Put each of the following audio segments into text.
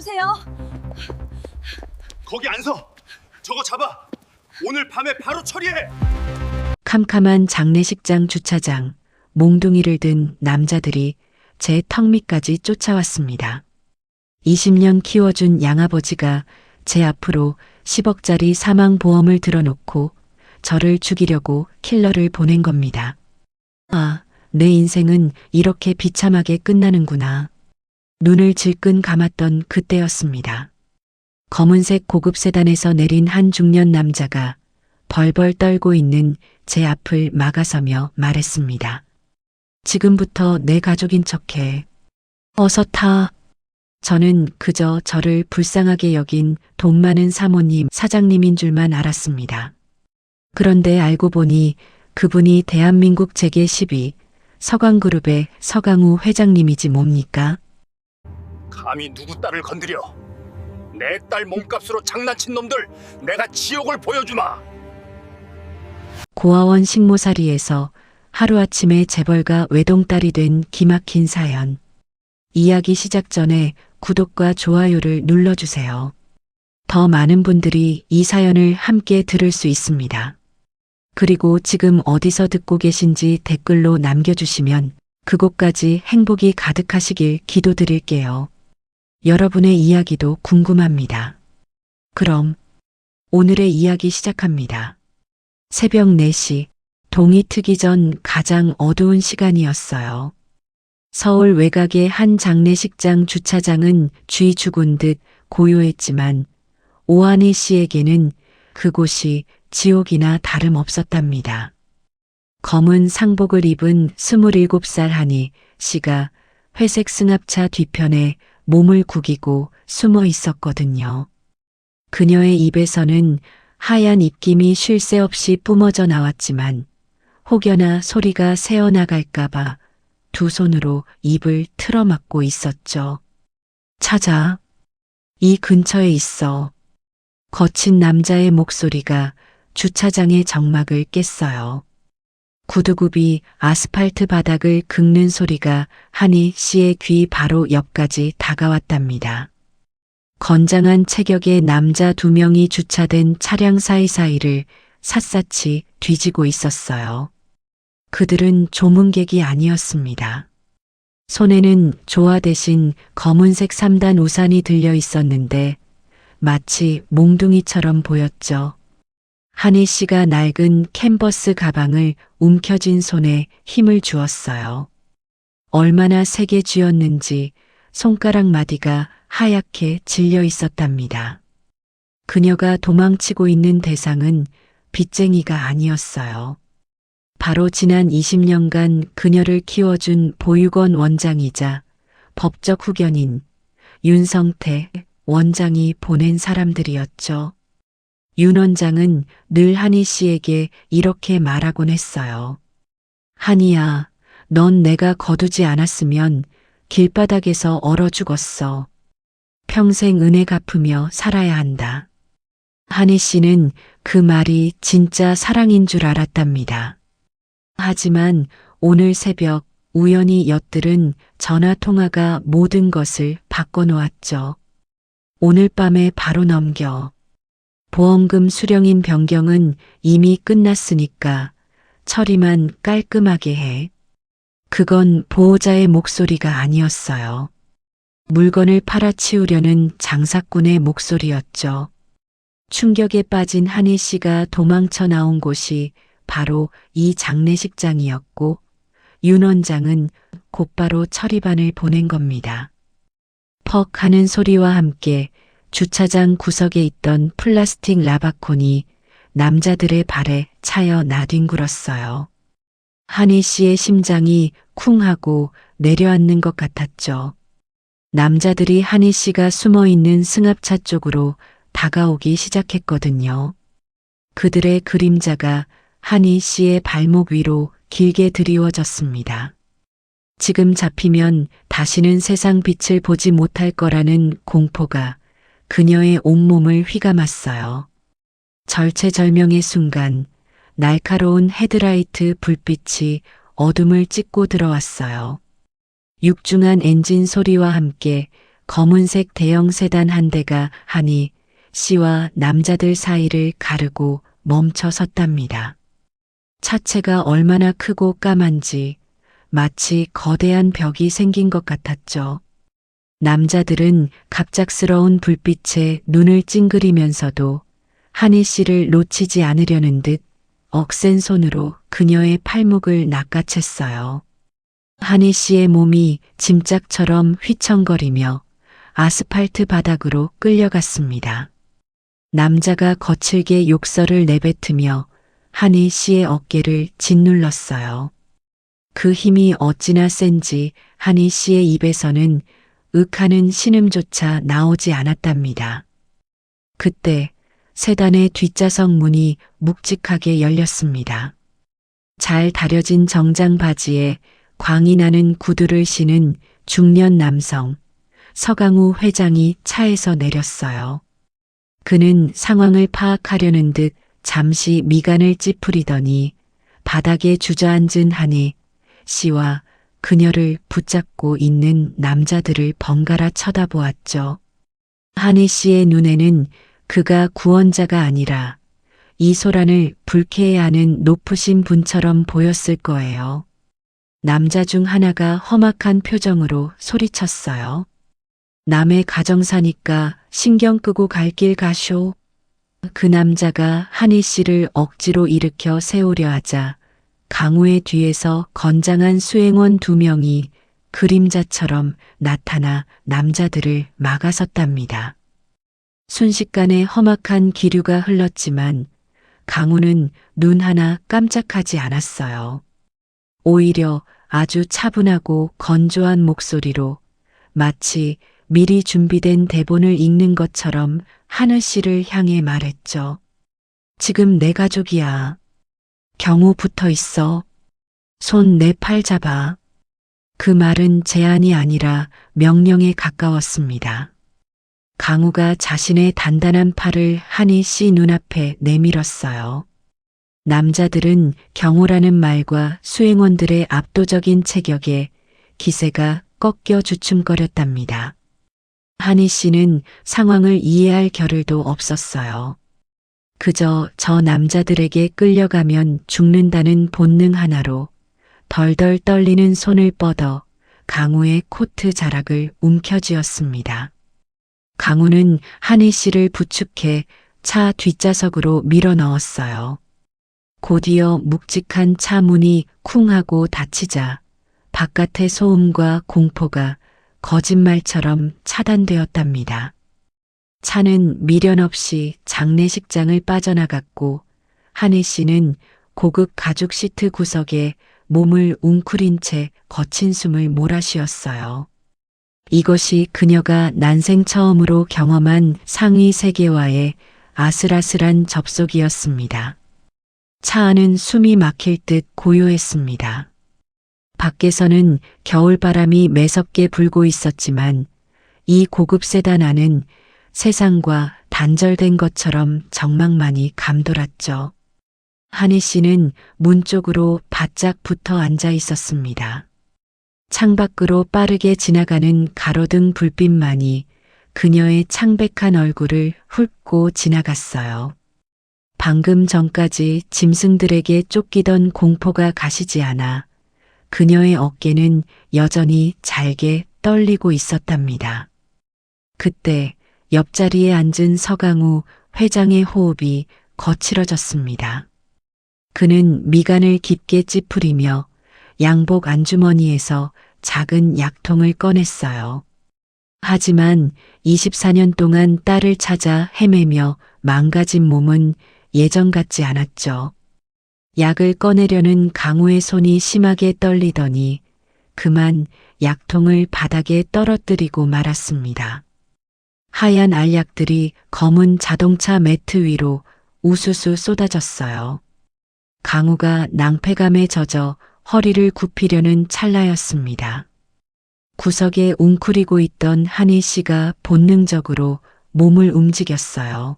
도와주세요. 거기 안 서! 저거 잡아! 오늘 밤에 바로 처리해! 캄캄한 장례식장 주차장, 몽둥이를 든 남자들이 제 턱 밑까지 쫓아왔습니다. 20년 키워준 양아버지가 제 앞으로 10억짜리 사망보험을 들어놓고 저를 죽이려고 킬러를 보낸 겁니다. 아, 내 인생은 이렇게 비참하게 끝나는구나. 눈을 질끈 감았던 그때였습니다. 검은색 고급 세단에서 내린 한 중년 남자가 벌벌 떨고 있는 제 앞을 막아서며 말했습니다. 지금부터 내 가족인 척해. 어서 타. 저는 그저 저를 불쌍하게 여긴 돈 많은 사모님, 사장님인 줄만 알았습니다. 그런데 알고 보니 그분이 대한민국 재계 10위 서강그룹의 서강우 회장님이지 뭡니까? 감히 누구 딸을 건드려! 내 딸 몸값으로 장난친 놈들 내가 지옥을 보여주마! 고아원 식모살이에서 하루아침에 재벌가 외동딸이 된 기막힌 사연. 이야기 시작 전에 구독과 좋아요를 눌러주세요. 더 많은 분들이 이 사연을 함께 들을 수 있습니다. 그리고 지금 어디서 듣고 계신지 댓글로 남겨주시면 그곳까지 행복이 가득하시길 기도드릴게요. 여러분의 이야기도 궁금합니다. 그럼 오늘의 이야기 시작합니다. 새벽 4시, 동이 트기 전 가장 어두운 시간이었어요. 서울 외곽의 한 장례식장 주차장은 쥐 죽은 듯 고요했지만 오한희 씨에게는 그곳이 지옥이나 다름없었답니다. 검은 상복을 입은 27살 한희 씨가 회색 승합차 뒤편에 몸을 구기고 숨어 있었거든요. 그녀의 입에서는 하얀 입김이 쉴 새 없이 뿜어져 나왔지만 혹여나 소리가 새어나갈까봐 두 손으로 입을 틀어막고 있었죠. 찾아. 이 근처에 있어. 거친 남자의 목소리가 주차장의 정막을 깼어요. 구두굽이 아스팔트 바닥을 긁는 소리가 한희 씨의 귀 바로 옆까지 다가왔답니다. 건장한 체격의 남자 2명이 주차된 차량 사이사이를 샅샅이 뒤지고 있었어요. 그들은 조문객이 아니었습니다. 손에는 조화 대신 검은색 3단 우산이 들려 있었는데 마치 몽둥이처럼 보였죠. 한희 씨가 낡은 캔버스 가방을 움켜쥔 손에 힘을 주었어요. 얼마나 세게 쥐었는지 손가락 마디가 하얗게 질려 있었답니다. 그녀가 도망치고 있는 대상은 빚쟁이가 아니었어요. 바로 지난 20년간 그녀를 키워준 보육원 원장이자 법적 후견인 윤성태 원장이 보낸 사람들이었죠. 윤 원장은 늘 한희 씨에게 이렇게 말하곤 했어요. 한희야, 넌 내가 거두지 않았으면 길바닥에서 얼어 죽었어. 평생 은혜 갚으며 살아야 한다. 한희 씨는 그 말이 진짜 사랑인 줄 알았답니다. 하지만 오늘 새벽 우연히 엿들은 전화 통화가 모든 것을 바꿔놓았죠. 오늘 밤에 바로 넘겨. 보험금 수령인 변경은 이미 끝났으니까 처리만 깔끔하게 해. 그건 보호자의 목소리가 아니었어요. 물건을 팔아치우려는 장사꾼의 목소리였죠. 충격에 빠진 한희 씨가 도망쳐 나온 곳이 바로 이 장례식장이었고 윤 원장은 곧바로 처리반을 보낸 겁니다. 퍽 하는 소리와 함께 주차장 구석에 있던 플라스틱 라바콘이 남자들의 발에 차여 나뒹굴었어요. 한희 씨의 심장이 쿵 하고 내려앉는 것 같았죠. 남자들이 한희 씨가 숨어 있는 승합차 쪽으로 다가오기 시작했거든요. 그들의 그림자가 한희 씨의 발목 위로 길게 드리워졌습니다. 지금 잡히면 다시는 세상 빛을 보지 못할 거라는 공포가 그녀의 온몸을 휘감았어요. 절체절명의 순간 날카로운 헤드라이트 불빛이 어둠을 찢고 들어왔어요. 육중한 엔진 소리와 함께 검은색 대형 세단 한 대가 한희 씨와 남자들 사이를 가르고 멈춰 섰답니다. 차체가 얼마나 크고 까만지 마치 거대한 벽이 생긴 것 같았죠. 남자들은 갑작스러운 불빛에 눈을 찡그리면서도 한희 씨를 놓치지 않으려는 듯 억센 손으로 그녀의 팔목을 낚아챘어요. 한희 씨의 몸이 짐짝처럼 휘청거리며 아스팔트 바닥으로 끌려갔습니다. 남자가 거칠게 욕설을 내뱉으며 한희 씨의 어깨를 짓눌렀어요. 그 힘이 어찌나 센지 한희 씨의 입에서는 윽하는 신음조차 나오지 않았답니다. 그때 세단의 뒷좌석 문이 묵직하게 열렸습니다. 잘 다려진 정장 바지에 광이 나는 구두를 신은 중년 남성, 서강우 회장이 차에서 내렸어요. 그는 상황을 파악하려는 듯 잠시 미간을 찌푸리더니 바닥에 주저앉은 한희 씨와 그녀를 붙잡고 있는 남자들을 번갈아 쳐다보았죠. 한희 씨의 눈에는 그가 구원자가 아니라 이소란을 불쾌해하는 높으신 분처럼 보였을 거예요. 남자 중 하나가 험악한 표정으로 소리쳤어요. 남의 가정 사니까 신경 끄고 갈 길 가쇼. 그 남자가 한희 씨를 억지로 일으켜 세우려 하자 강우의 뒤에서 건장한 수행원 2명이 그림자처럼 나타나 남자들을 막아섰답니다. 순식간에 험악한 기류가 흘렀지만 강우는 눈 하나 깜짝하지 않았어요. 오히려 아주 차분하고 건조한 목소리로 마치 미리 준비된 대본을 읽는 것처럼 한희 씨를 향해 말했죠. 지금 내 가족이야. 경우 붙어 있어. 손 내 팔 잡아. 그 말은 제안이 아니라 명령에 가까웠습니다. 강우가 자신의 단단한 팔을 한희 씨 눈앞에 내밀었어요. 남자들은 경호라는 말과 수행원들의 압도적인 체격에 기세가 꺾여 주춤거렸답니다. 한희 씨는 상황을 이해할 겨를도 없었어요. 그저 저 남자들에게 끌려가면 죽는다는 본능 하나로 덜덜 떨리는 손을 뻗어 강우의 코트 자락을 움켜쥐었습니다. 강우는 한희 씨를 부축해 차 뒷좌석으로 밀어 넣었어요. 곧이어 묵직한 차 문이 쿵 하고 닫히자 바깥의 소음과 공포가 거짓말처럼 차단되었답니다. 차는 미련 없이 장례식장을 빠져나갔고 한희 씨는 고급 가죽 시트 구석에 몸을 웅크린 채 거친 숨을 몰아쉬었어요. 이것이 그녀가 난생 처음으로 경험한 상위 세계와의 아슬아슬한 접속이었습니다. 차 안은 숨이 막힐 듯 고요했습니다. 밖에서는 겨울바람이 매섭게 불고 있었지만 이 고급 세단 안은 세상과 단절된 것처럼 정막만이 감돌았죠. 한희 씨는 문 쪽으로 바짝 붙어 앉아 있었습니다. 창밖으로 빠르게 지나가는 가로등 불빛만이 그녀의 창백한 얼굴을 훑고 지나갔어요. 방금 전까지 짐승들에게 쫓기던 공포가 가시지 않아 그녀의 어깨는 여전히 잘게 떨리고 있었답니다. 그때 옆자리에 앉은 서강우 회장의 호흡이 거칠어졌습니다. 그는 미간을 깊게 찌푸리며 양복 안주머니에서 작은 약통을 꺼냈어요. 하지만 24년 동안 딸을 찾아 헤매며 망가진 몸은 예전 같지 않았죠. 약을 꺼내려는 강우의 손이 심하게 떨리더니 그만 약통을 바닥에 떨어뜨리고 말았습니다. 하얀 알약들이 검은 자동차 매트 위로 우수수 쏟아졌어요. 강우가 낭패감에 젖어 허리를 굽히려는 찰나였습니다. 구석에 웅크리고 있던 한희 씨가 본능적으로 몸을 움직였어요.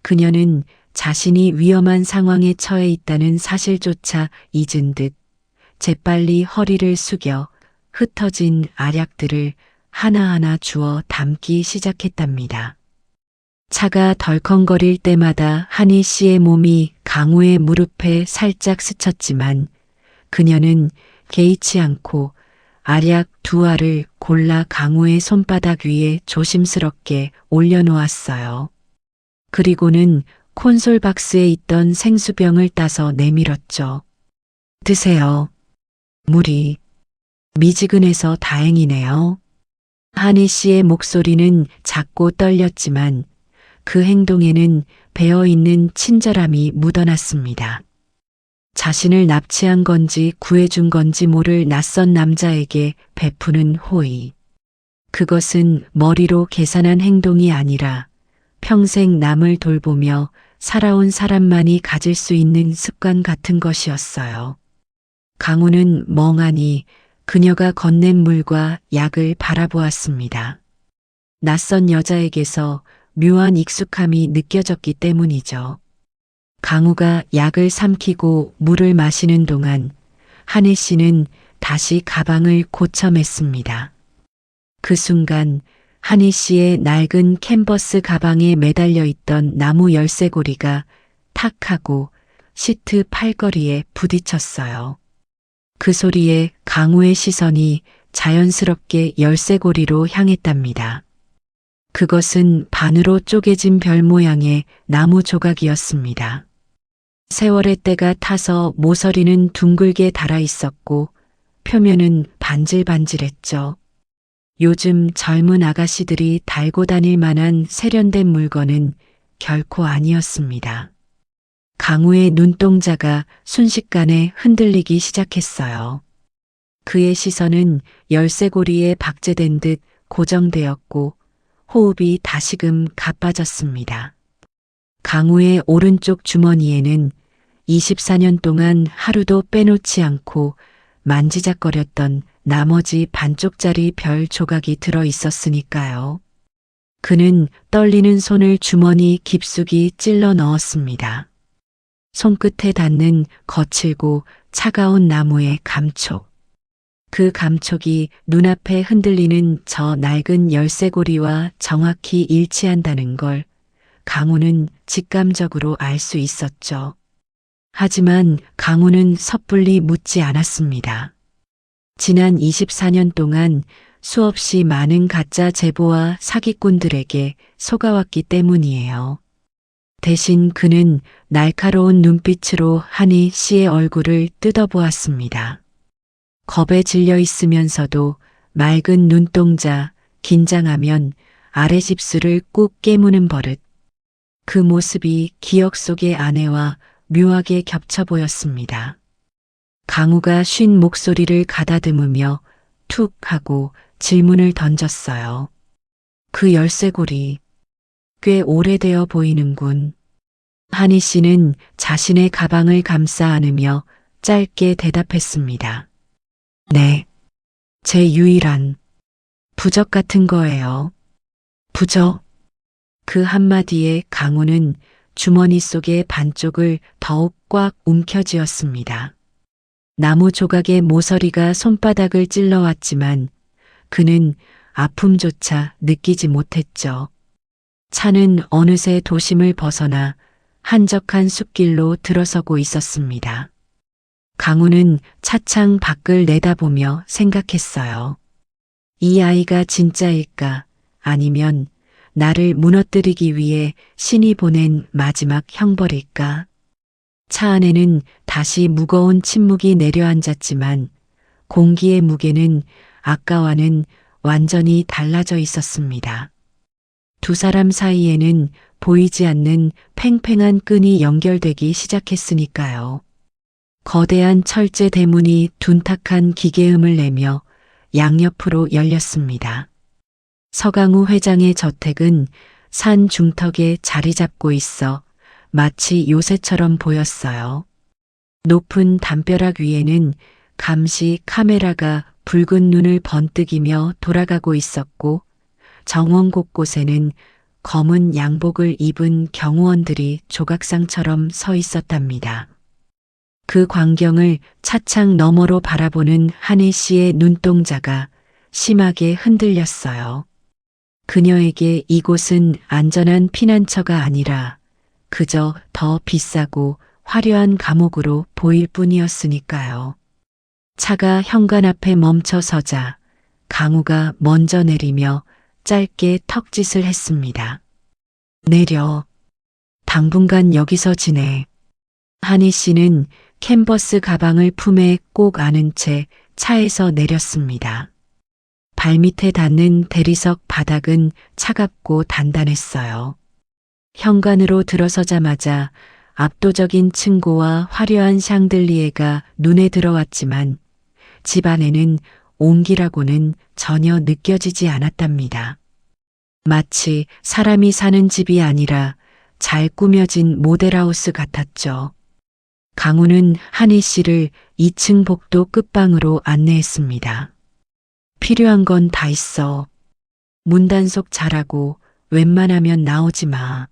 그녀는 자신이 위험한 상황에 처해 있다는 사실조차 잊은 듯 재빨리 허리를 숙여 흩어진 알약들을 하나하나 주워 담기 시작했답니다. 차가 덜컹거릴 때마다 한희 씨의 몸이 강우의 무릎에 살짝 스쳤지만 그녀는 개의치 않고 알약 2알을 골라 강우의 손바닥 위에 조심스럽게 올려놓았어요. 그리고는 콘솔 박스에 있던 생수병을 따서 내밀었죠. 드세요. 물이 미지근해서 다행이네요. 한희 씨의 목소리는 작고 떨렸지만 그 행동에는 배어있는 친절함이 묻어났습니다. 자신을 납치한 건지 구해준 건지 모를 낯선 남자에게 베푸는 호의. 그것은 머리로 계산한 행동이 아니라 평생 남을 돌보며 살아온 사람만이 가질 수 있는 습관 같은 것이었어요. 강우는 멍하니 그녀가 건넨 물과 약을 바라보았습니다. 낯선 여자에게서 묘한 익숙함이 느껴졌기 때문이죠. 강우가 약을 삼키고 물을 마시는 동안 한혜 씨는 다시 가방을 고쳐맸습니다. 그 순간 한희 씨의 낡은 캔버스 가방에 매달려 있던 나무 열쇠고리가 탁 하고 시트 팔걸이에 부딪혔어요. 그 소리에 강우의 시선이 자연스럽게 열쇠고리로 향했답니다. 그것은 반으로 쪼개진 별 모양의 나무 조각이었습니다. 세월의 때가 타서 모서리는 둥글게 달아 있었고 표면은 반질반질했죠. 요즘 젊은 아가씨들이 달고 다닐 만한 세련된 물건은 결코 아니었습니다. 강우의 눈동자가 순식간에 흔들리기 시작했어요. 그의 시선은 열쇠고리에 박제된 듯 고정되었고 호흡이 다시금 가빠졌습니다. 강우의 오른쪽 주머니에는 24년 동안 하루도 빼놓지 않고 만지작거렸던 나머지 반쪽짜리 별 조각이 들어 있었으니까요. 그는 떨리는 손을 주머니 깊숙이 찔러 넣었습니다. 손끝에 닿는 거칠고 차가운 나무의 감촉. 그 감촉이 눈앞에 흔들리는 저 낡은 열쇠고리와 정확히 일치한다는 걸 강우는 직감적으로 알 수 있었죠. 하지만 강우는 섣불리 묻지 않았습니다. 지난 24년 동안 수없이 많은 가짜 제보와 사기꾼들에게 속아왔기 때문이에요. 대신 그는 날카로운 눈빛으로 한희 씨의 얼굴을 뜯어보았습니다. 겁에 질려 있으면서도 맑은 눈동자, 긴장하면 아랫입술을 꾹 깨무는 버릇. 그 모습이 기억 속의 아내와 묘하게 겹쳐 보였습니다. 강우가 쉰 목소리를 가다듬으며 툭 하고 질문을 던졌어요. 그 열쇠고리 꽤 오래되어 보이는군. 한희 씨는 자신의 가방을 감싸 안으며 짧게 대답했습니다. 네, 제 유일한 부적 같은 거예요. 부적? 그 한마디에 강우는 주머니 속의 반쪽을 더욱 꽉 움켜쥐었습니다. 나무 조각의 모서리가 손바닥을 찔러왔지만 그는 아픔조차 느끼지 못했죠. 차는 어느새 도심을 벗어나 한적한 숲길로 들어서고 있었습니다. 강우는 차창 밖을 내다보며 생각했어요. 이 아이가 진짜일까? 아니면 나를 무너뜨리기 위해 신이 보낸 마지막 형벌일까? 차 안에는 다시 무거운 침묵이 내려앉았지만 공기의 무게는 아까와는 완전히 달라져 있었습니다. 두 사람 사이에는 보이지 않는 팽팽한 끈이 연결되기 시작했으니까요. 거대한 철제 대문이 둔탁한 기계음을 내며 양옆으로 열렸습니다. 서강우 회장의 저택은 산 중턱에 자리 잡고 있어 마치 요새처럼 보였어요. 높은 담벼락 위에는 감시 카메라가 붉은 눈을 번뜩이며 돌아가고 있었고 정원 곳곳에는 검은 양복을 입은 경호원들이 조각상처럼 서 있었답니다. 그 광경을 차창 너머로 바라보는 한혜 씨의 눈동자가 심하게 흔들렸어요. 그녀에게 이곳은 안전한 피난처가 아니라 그저 더 비싸고 화려한 감옥으로 보일 뿐이었으니까요. 차가 현관 앞에 멈춰 서자 강우가 먼저 내리며 짧게 턱짓을 했습니다. 내려. 당분간 여기서 지내. 한희 씨는 캔버스 가방을 품에 꼭 안은 채 차에서 내렸습니다. 발밑에 닿는 대리석 바닥은 차갑고 단단했어요. 현관으로 들어서자마자 압도적인 층고와 화려한 샹들리에가 눈에 들어왔지만 집 안에는 온기라고는 전혀 느껴지지 않았답니다. 마치 사람이 사는 집이 아니라 잘 꾸며진 모델하우스 같았죠. 강우는 한희 씨를 2층 복도 끝방으로 안내했습니다. 필요한 건 다 있어. 문단속 잘하고 웬만하면 나오지 마.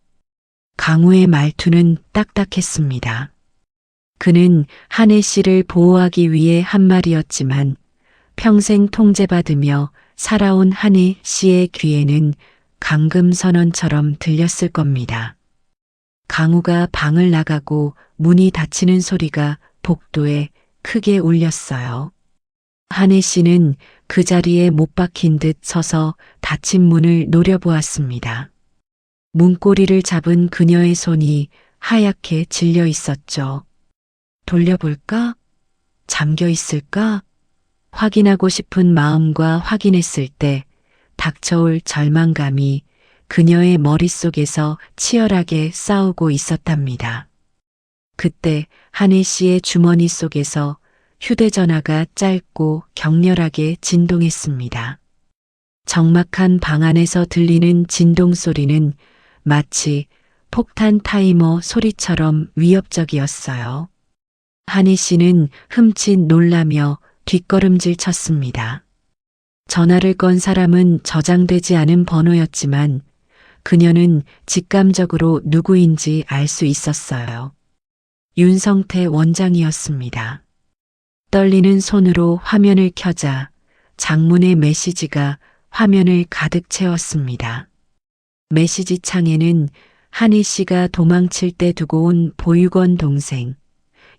강우의 말투는 딱딱했습니다. 그는 한혜 씨를 보호하기 위해 한 말이었지만 평생 통제받으며 살아온 한혜 씨의 귀에는 감금선언처럼 들렸을 겁니다. 강우가 방을 나가고 문이 닫히는 소리가 복도에 크게 울렸어요. 한혜 씨는 그 자리에 못 박힌 듯 서서 닫힌 문을 노려보았습니다. 문고리를 잡은 그녀의 손이 하얗게 질려 있었죠. 돌려볼까? 잠겨 있을까? 확인하고 싶은 마음과 확인했을 때 닥쳐올 절망감이 그녀의 머릿속에서 치열하게 싸우고 있었답니다. 그때 한혜 씨의 주머니 속에서 휴대전화가 짧고 격렬하게 진동했습니다. 적막한 방 안에서 들리는 진동 소리는 마치 폭탄 타이머 소리처럼 위협적이었어요. 한희 씨는 흠칫 놀라며 뒷걸음질 쳤습니다. 전화를 건 사람은 저장되지 않은 번호였지만 그녀는 직감적으로 누구인지 알 수 있었어요. 윤성태 원장이었습니다. 떨리는 손으로 화면을 켜자 장문의 메시지가 화면을 가득 채웠습니다. 메시지 창에는 한희 씨가 도망칠 때 두고 온 보육원 동생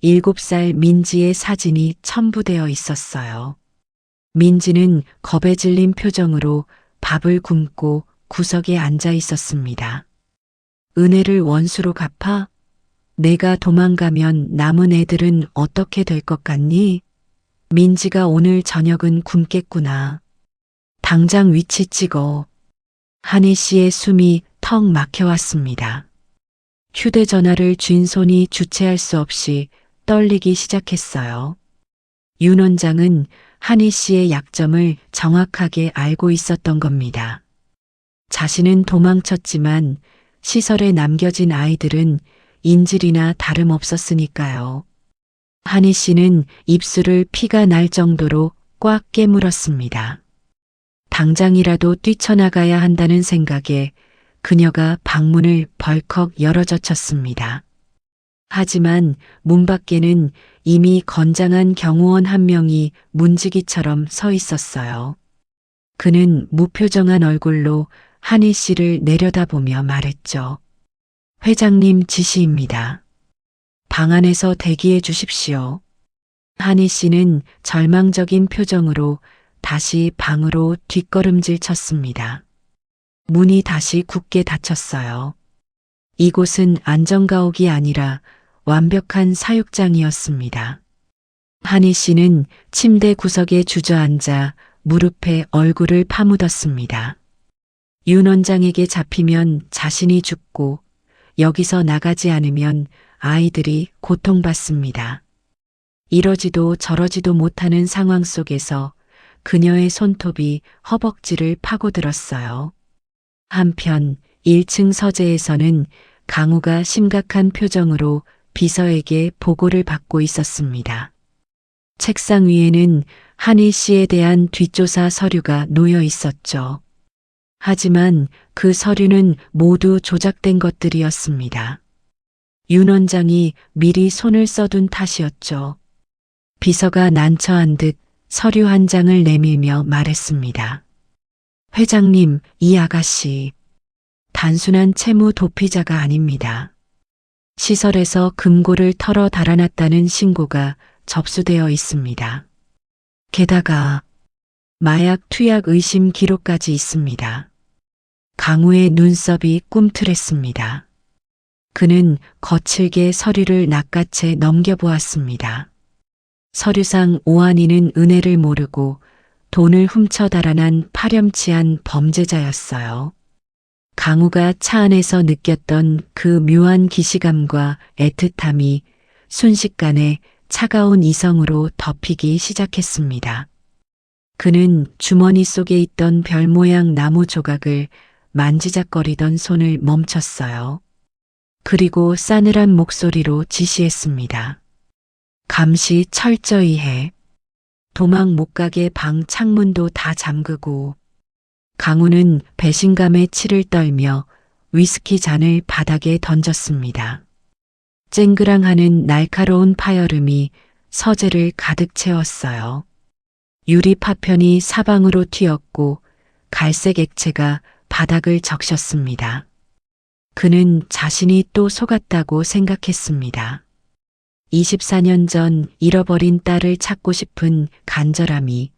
7살 민지의 사진이 첨부되어 있었어요. 민지는 겁에 질린 표정으로 밥을 굶고 구석에 앉아 있었습니다. 은혜를 원수로 갚아? 내가 도망가면 남은 애들은 어떻게 될 것 같니? 민지가 오늘 저녁은 굶겠구나. 당장 위치 찍어. 한희 씨의 숨이 턱 막혀왔습니다. 휴대전화를 쥔 손이 주체할 수 없이 떨리기 시작했어요. 윤 원장은 한희 씨의 약점을 정확하게 알고 있었던 겁니다. 자신은 도망쳤지만 시설에 남겨진 아이들은 인질이나 다름없었으니까요. 한희 씨는 입술을 피가 날 정도로 꽉 깨물었습니다. 당장이라도 뛰쳐나가야 한다는 생각에 그녀가 방문을 벌컥 열어젖혔습니다. 하지만 문 밖에는 이미 건장한 경호원 한 명이 문지기처럼 서 있었어요. 그는 무표정한 얼굴로 한희 씨를 내려다보며 말했죠. 회장님 지시입니다. 방 안에서 대기해 주십시오. 한희 씨는 절망적인 표정으로 다시 방으로 뒷걸음질 쳤습니다. 문이 다시 굳게 닫혔어요. 이곳은 안전가옥이 아니라 완벽한 사육장이었습니다. 한희 씨는 침대 구석에 주저앉아 무릎에 얼굴을 파묻었습니다. 윤 원장에게 잡히면 자신이 죽고 여기서 나가지 않으면 아이들이 고통받습니다. 이러지도 저러지도 못하는 상황 속에서 그녀의 손톱이 허벅지를 파고들었어요. 한편 1층 서재에서는 강우가 심각한 표정으로 비서에게 보고를 받고 있었습니다. 책상 위에는 한희 씨에 대한 뒷조사 서류가 놓여 있었죠. 하지만 그 서류는 모두 조작된 것들이었습니다. 윤 원장이 미리 손을 써둔 탓이었죠. 비서가 난처한 듯 서류 한 장을 내밀며 말했습니다. 회장님, 이 아가씨 단순한 채무 도피자가 아닙니다. 시설에서 금고를 털어 달아났다는 신고가 접수되어 있습니다. 게다가 마약 투약 의심 기록까지 있습니다. 강우의 눈썹이 꿈틀했습니다. 그는 거칠게 서류를 낚아채 넘겨보았습니다. 서류상 오한이는 은혜를 모르고 돈을 훔쳐 달아난 파렴치한 범죄자였어요. 강우가 차 안에서 느꼈던 그 묘한 기시감과 애틋함이 순식간에 차가운 이성으로 덮이기 시작했습니다. 그는 주머니 속에 있던 별 모양 나무 조각을 만지작거리던 손을 멈췄어요. 그리고 싸늘한 목소리로 지시했습니다. 감시 철저히 해. 도망 못 가게 방 창문도 다 잠그고. 강우는 배신감에 치를 떨며 위스키 잔을 바닥에 던졌습니다. 쨍그랑하는 날카로운 파열음이 서재를 가득 채웠어요. 유리 파편이 사방으로 튀었고 갈색 액체가 바닥을 적셨습니다. 그는 자신이 또 속았다고 생각했습니다. 24년 전 잃어버린 딸을 찾고 싶은 간절함이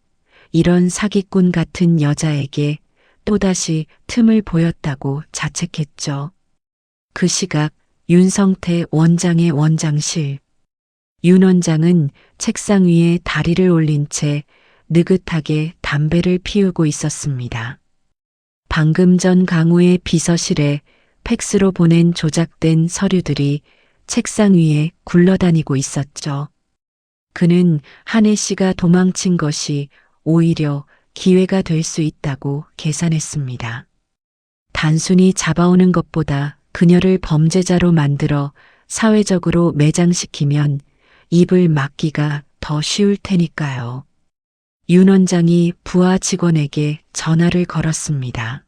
이런 사기꾼 같은 여자에게 또다시 틈을 보였다고 자책했죠. 그 시각 윤성태 원장의 원장실. 윤 원장은 책상 위에 다리를 올린 채 느긋하게 담배를 피우고 있었습니다. 방금 전 강우의 비서실에 팩스로 보낸 조작된 서류들이 책상 위에 굴러다니고 있었죠. 그는 한혜 씨가 도망친 것이 오히려 기회가 될 수 있다고 계산했습니다. 단순히 잡아오는 것보다 그녀를 범죄자로 만들어 사회적으로 매장시키면 입을 막기가 더 쉬울 테니까요. 윤 원장이 부하 직원에게 전화를 걸었습니다.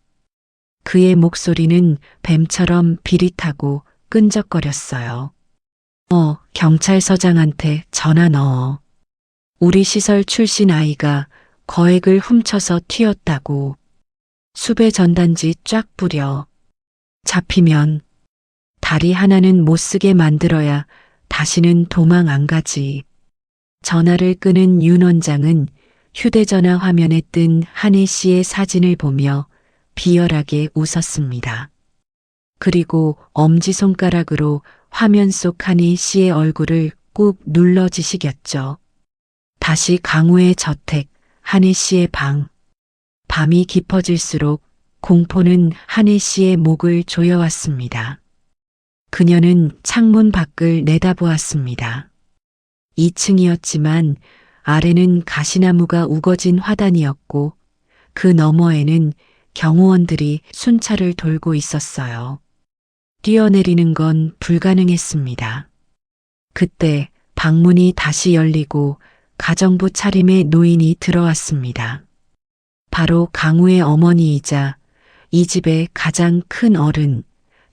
그의 목소리는 뱀처럼 비릿하고 끈적거렸어요. 경찰서장한테 전화 넣어. 우리 시설 출신 아이가 거액을 훔쳐서 튀었다고. 수배 전단지 쫙 뿌려. 잡히면 다리 하나는 못 쓰게 만들어야 다시는 도망 안 가지. 전화를 끄는 윤 원장은 휴대전화 화면에 뜬 한혜 씨의 사진을 보며 비열하게 웃었습니다. 그리고 엄지손가락으로 화면 속 한혜 씨의 얼굴을 꾹 눌러지시겼죠. 다시 강우의 저택, 한혜 씨의 방. 밤이 깊어질수록 공포는 한혜 씨의 목을 조여왔습니다. 그녀는 창문 밖을 내다보았습니다. 2층이었지만 아래는 가시나무가 우거진 화단이었고 그 너머에는 경호원들이 순찰을 돌고 있었어요. 뛰어내리는 건 불가능했습니다. 그때 방문이 다시 열리고 가정부 차림의 노인이 들어왔습니다. 바로 강우의 어머니이자 이 집의 가장 큰 어른,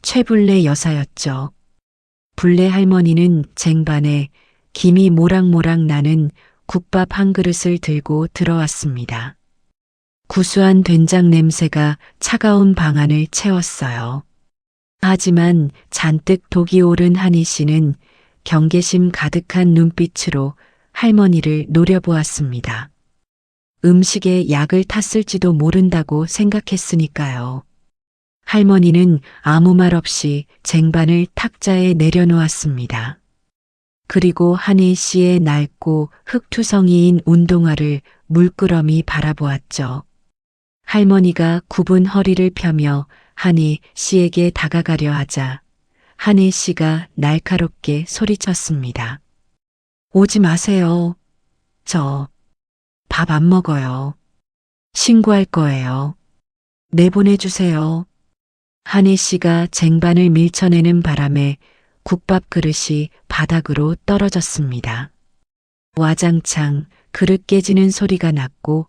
최불래 여사였죠. 불래 할머니는 쟁반에 김이 모락모락 나는 국밥 한 그릇을 들고 들어왔습니다. 구수한 된장 냄새가 차가운 방 안을 채웠어요. 하지만 잔뜩 독이 오른 한희 씨는 경계심 가득한 눈빛으로 할머니를 노려보았습니다. 음식에 약을 탔을지도 모른다고 생각했으니까요. 할머니는 아무 말 없이 쟁반을 탁자에 내려놓았습니다. 그리고 한희 씨의 낡고 흙투성이인 운동화를 물끄러미 바라보았죠. 할머니가 굽은 허리를 펴며 한희 씨에게 다가가려 하자 한희 씨가 날카롭게 소리쳤습니다. 오지 마세요. 저 밥 안 먹어요. 신고할 거예요. 내보내주세요. 한희 씨가 쟁반을 밀쳐내는 바람에 국밥 그릇이 바닥으로 떨어졌습니다. 와장창 그릇 깨지는 소리가 났고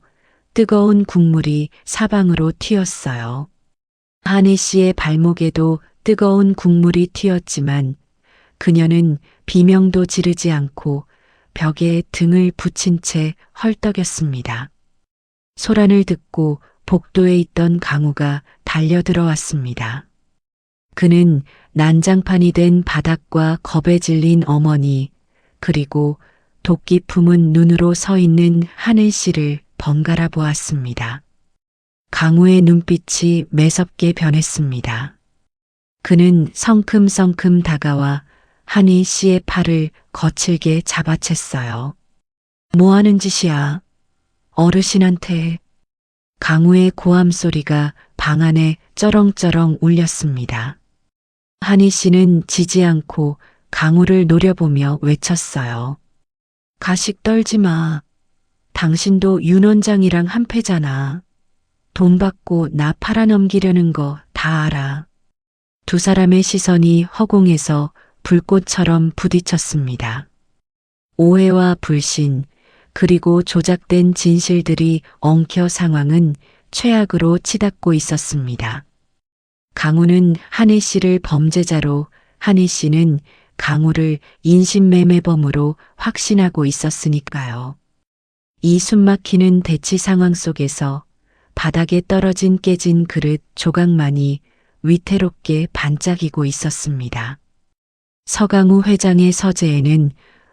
뜨거운 국물이 사방으로 튀었어요. 한희 씨의 발목에도 뜨거운 국물이 튀었지만 그녀는 비명도 지르지 않고 벽에 등을 붙인 채 헐떡였습니다. 소란을 듣고 복도에 있던 강우가 달려들어왔습니다. 그는 난장판이 된 바닥과 겁에 질린 어머니, 그리고 도끼 품은 눈으로 서 있는 하늘 씨를 번갈아 보았습니다. 강우의 눈빛이 매섭게 변했습니다. 그는 성큼성큼 다가와 한희 씨의 팔을 거칠게 잡아챘어요. 뭐 하는 짓이야? 어르신한테. 강우의 고함 소리가 방 안에 쩌렁쩌렁 울렸습니다. 한희 씨는 지지 않고 강우를 노려보며 외쳤어요. 가식 떨지 마. 당신도 윤 원장이랑 한패잖아. 돈 받고 나 팔아넘기려는 거 다 알아. 두 사람의 시선이 허공에서 불꽃처럼 부딪혔습니다. 오해와 불신, 그리고 조작된 진실들이 엉켜 상황은 최악으로 치닫고 있었습니다. 강우는 한희 씨를 범죄자로, 한희 씨는 강우를 인신매매범으로 확신하고 있었으니까요. 이 숨막히는 대치 상황 속에서 바닥에 떨어진 깨진 그릇 조각만이 위태롭게 반짝이고 있었습니다. 서강우 회장의 서재에는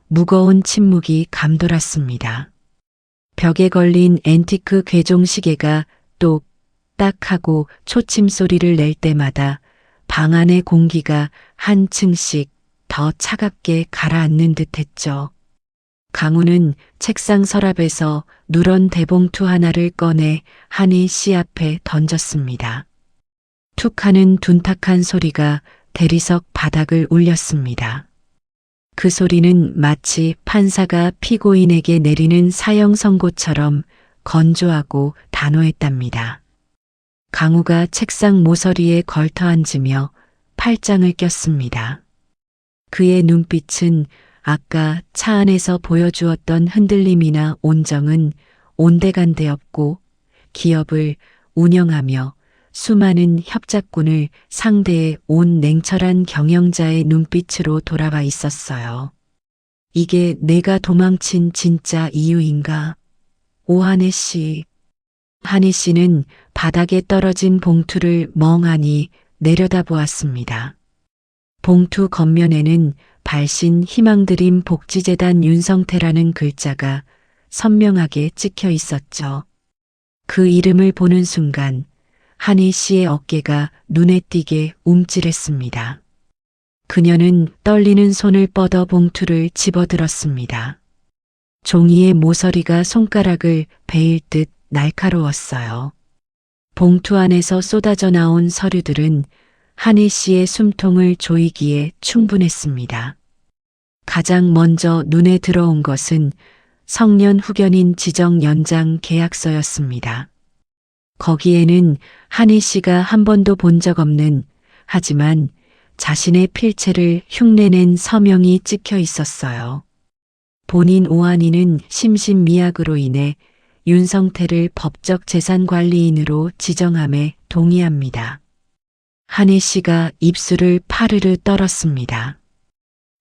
무거운 침묵이 감돌았습니다. 벽에 걸린 앤티크 괴종 시계가 똑딱 하고 초침 소리를 낼 때마다 방 안의 공기가 한 층씩 더 차갑게 가라앉는 듯했죠. 강우는 책상 서랍에서 누런 대봉투 하나를 꺼내 한희 씨 앞에 던졌습니다. 툭 하는 둔탁한 소리가 대리석 바닥을 울렸습니다. 그 소리는 마치 판사가 피고인에게 내리는 사형 선고처럼 건조하고 단호했답니다. 강우가 책상 모서리에 걸터 앉으며 팔짱을 꼈습니다. 그의 눈빛은 아까 차 안에서 보여주었던 흔들림이나 온정은 온데간데 없고 기업을 운영하며 수많은 협작꾼을 상대해 온 냉철한 경영자의 눈빛으로 돌아와 있었어요. 이게 내가 도망친 진짜 이유인가? 오한혜 씨. 한희 씨는 바닥에 떨어진 봉투를 멍하니 내려다보았습니다. 봉투 겉면에는 발신 희망드림 복지재단 윤성태라는 글자가 선명하게 찍혀 있었죠. 그 이름을 보는 순간 한희 씨의 어깨가 눈에 띄게 움찔했습니다. 그녀는 떨리는 손을 뻗어 봉투를 집어들었습니다. 종이의 모서리가 손가락을 베일 듯 날카로웠어요. 봉투 안에서 쏟아져 나온 서류들은 한희 씨의 숨통을 조이기에 충분했습니다. 가장 먼저 눈에 들어온 것은 성년 후견인 지정 연장 계약서였습니다. 거기에는 한희 씨가 한 번도 본 적 없는, 하지만 자신의 필체를 흉내낸 서명이 찍혀 있었어요. 본인 오한이는 심신미약으로 인해 윤성태를 법적 재산관리인으로 지정함에 동의합니다. 한희 씨가 입술을 파르르 떨었습니다.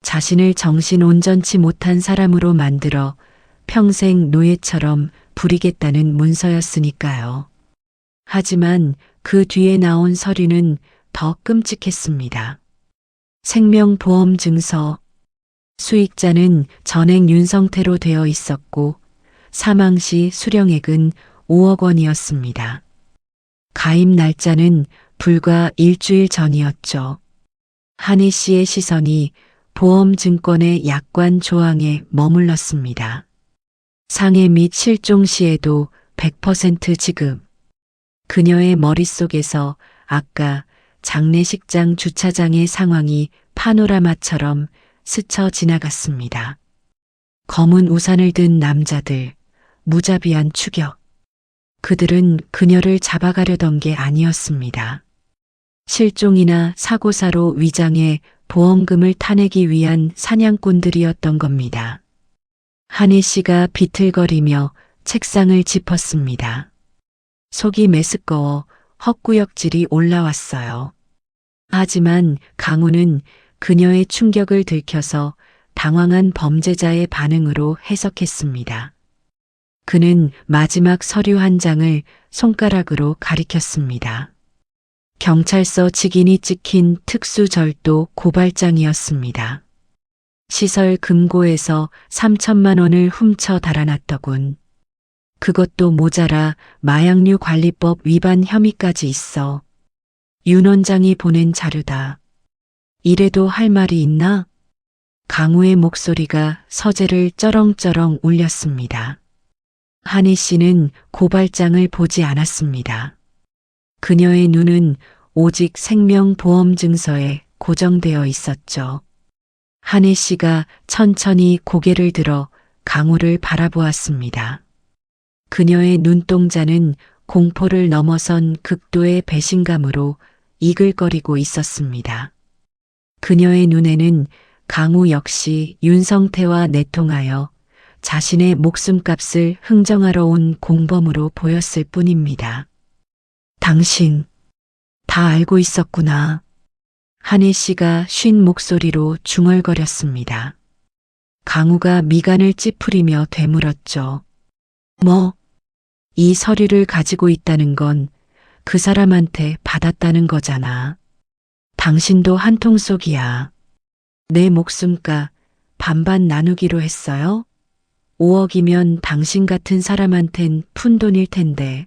자신을 정신 온전치 못한 사람으로 만들어 평생 노예처럼 부리겠다는 문서였으니까요. 하지만 그 뒤에 나온 서류는 더 끔찍했습니다. 생명보험증서. 수익자는 전액 윤성태로 되어 있었고 사망 시 수령액은 5억 원이었습니다. 가입 날짜는 불과 일주일 전이었죠. 한희 씨의 시선이 보험증권의 약관 조항에 머물렀습니다. 상해 및 실종 시에도 100% 지급. 그녀의 머릿속에서 아까 장례식장 주차장의 상황이 파노라마처럼 스쳐 지나갔습니다. 검은 우산을 든 남자들, 무자비한 추격. 그들은 그녀를 잡아가려던 게 아니었습니다. 실종이나 사고사로 위장해 보험금을 타내기 위한 사냥꾼들이었던 겁니다. 한희 씨가 비틀거리며 책상을 짚었습니다. 속이 메스꺼워 헛구역질이 올라왔어요. 하지만 강우는 그녀의 충격을 들켜서 당황한 범죄자의 반응으로 해석했습니다. 그는 마지막 서류 한 장을 손가락으로 가리켰습니다. 경찰서 직인이 찍힌 특수절도 고발장이었습니다. 시설 금고에서 3천만 원을 훔쳐 달아났더군. 그것도 모자라 마약류 관리법 위반 혐의까지 있어. 윤 원장이 보낸 자료다. 이래도 할 말이 있나? 강우의 목소리가 서재를 쩌렁쩌렁 울렸습니다. 한희 씨는 고발장을 보지 않았습니다. 그녀의 눈은 오직 생명보험증서에 고정되어 있었죠. 한희 씨가 천천히 고개를 들어 강우를 바라보았습니다. 그녀의 눈동자는 공포를 넘어선 극도의 배신감으로 이글거리고 있었습니다. 그녀의 눈에는 강우 역시 윤성태와 내통하여 자신의 목숨값을 흥정하러 온 공범으로 보였을 뿐입니다. 당신, 다 알고 있었구나. 한희 씨가 쉰 목소리로 중얼거렸습니다. 강우가 미간을 찌푸리며 되물었죠. 뭐? 이 서류를 가지고 있다는 건 그 사람한테 받았다는 거잖아. 당신도 한통 속이야. 내 목숨가 반반 나누기로 했어요? 5억이면 당신 같은 사람한텐 푼돈일 텐데.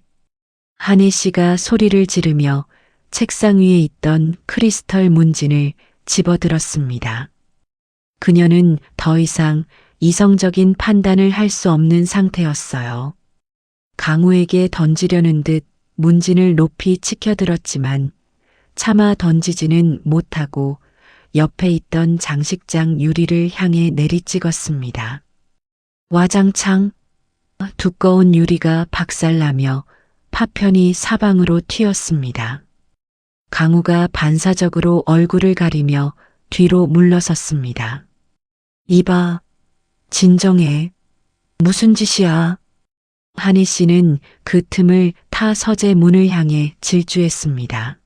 한희 씨가 소리를 지르며 책상 위에 있던 크리스털 문진을 집어들었습니다. 그녀는 더 이상 이성적인 판단을 할 수 없는 상태였어요. 강우에게 던지려는 듯 문진을 높이 치켜들었지만 차마 던지지는 못하고 옆에 있던 장식장 유리를 향해 내리찍었습니다. 와장창 두꺼운 유리가 박살나며 파편이 사방으로 튀었습니다. 강우가 반사적으로 얼굴을 가리며 뒤로 물러섰습니다. 이봐, 진정해. 무슨 짓이야? 한희 씨는 그 틈을 타 서재 문을 향해 질주했습니다.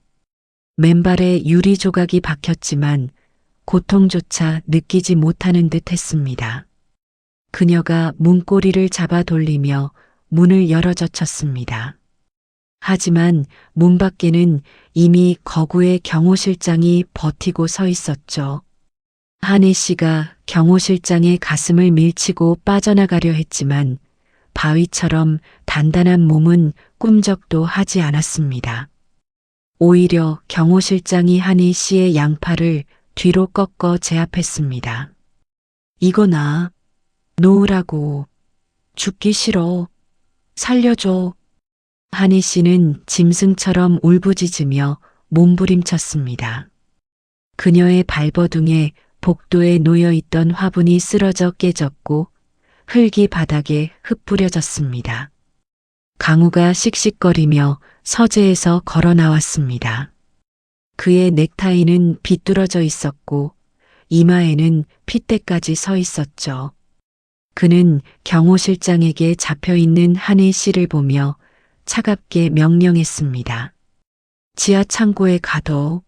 맨발에 유리 조각이 박혔지만 고통조차 느끼지 못하는 듯 했습니다. 그녀가 문고리를 잡아 돌리며 문을 열어젖혔습니다. 하지만 문 밖에는 이미 거구의 경호 실장이 버티고 서 있었죠. 한희 씨가 경호 실장의 가슴을 밀치고 빠져나가려 했지만 바위처럼 단단한 몸은 꿈쩍도 하지 않았습니다. 오히려 경호 실장이 한희 씨의 양팔을 뒤로 꺾어 제압했습니다. 이거 나 놓으라고. 죽기 싫어. 살려줘. 한희 씨는 짐승처럼 울부짖으며 몸부림쳤습니다. 그녀의 발버둥에 복도에 놓여있던 화분이 쓰러져 깨졌고 흙이 바닥에 흩뿌려졌습니다. 강우가 씩씩거리며 서재에서 걸어 나왔습니다. 그의 넥타이는 비뚤어져 있었고 이마에는 핏대까지 서 있었죠. 그는 경호 실장에게 잡혀있는 한희 씨를 보며 차갑게 명령했습니다. 지하 창고에 가둬.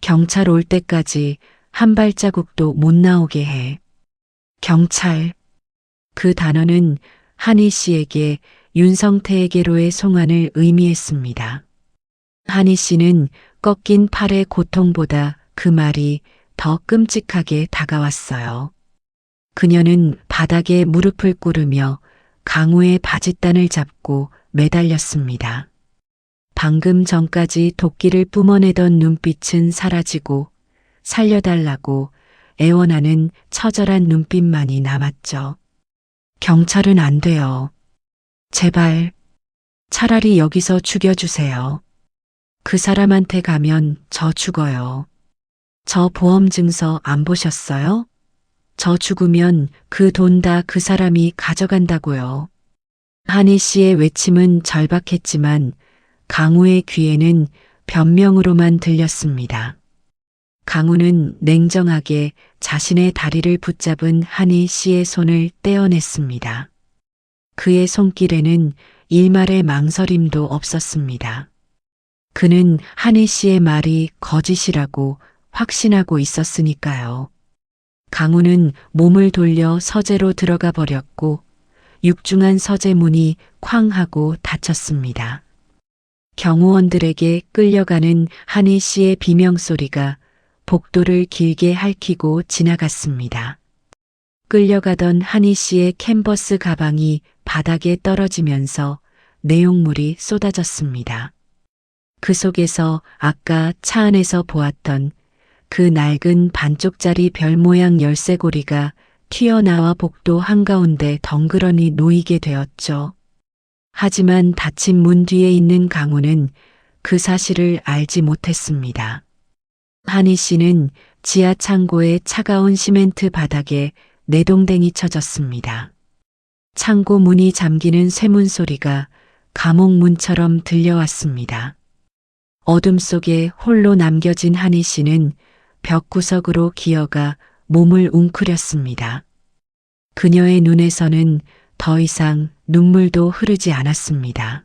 경찰 올 때까지 한 발자국도 못 나오게 해. 경찰. 그 단어는 한희 씨에게 윤성태에게로의 송환을 의미했습니다. 한희 씨는 꺾인 팔의 고통보다 그 말이 더 끔찍하게 다가왔어요. 그녀는 바닥에 무릎을 꿇으며 강우의 바짓단을 잡고 매달렸습니다. 방금 전까지 도끼를 뿜어내던 눈빛은 사라지고 살려달라고 애원하는 처절한 눈빛만이 남았죠. 경찰은 안 돼요. 제발, 차라리 여기서 죽여주세요. 그 사람한테 가면 저 죽어요. 저 보험증서 안 보셨어요? 저 죽으면 그 돈 다 그 사람이 가져간다고요. 한희 씨의 외침은 절박했지만 강우의 귀에는 변명으로만 들렸습니다. 강우는 냉정하게 자신의 다리를 붙잡은 한희 씨의 손을 떼어냈습니다. 그의 손길에는 일말의 망설임도 없었습니다. 그는 한희 씨의 말이 거짓이라고 확신하고 있었으니까요. 강우는 몸을 돌려 서재로 들어가 버렸고 육중한 서재 문이 쾅 하고 닫혔습니다. 경호원들에게 끌려가는 한희 씨의 비명소리가 복도를 길게 핥히고 지나갔습니다. 끌려가던 한희 씨의 캔버스 가방이 바닥에 떨어지면서 내용물이 쏟아졌습니다. 그 속에서 아까 차 안에서 보았던 그 낡은 반쪽짜리 별 모양 열쇠고리가 튀어나와 복도 한가운데 덩그러니 놓이게 되었죠. 하지만 닫힌 문 뒤에 있는 강우는 그 사실을 알지 못했습니다. 한희 씨는 지하 창고의 차가운 시멘트 바닥에 내동댕이 쳐졌습니다. 창고 문이 잠기는 쇠문 소리가 감옥문처럼 들려왔습니다. 어둠 속에 홀로 남겨진 한희 씨는 벽 구석으로 기어가 몸을 웅크렸습니다. 그녀의 눈에서는 더 이상 눈물도 흐르지 않았습니다.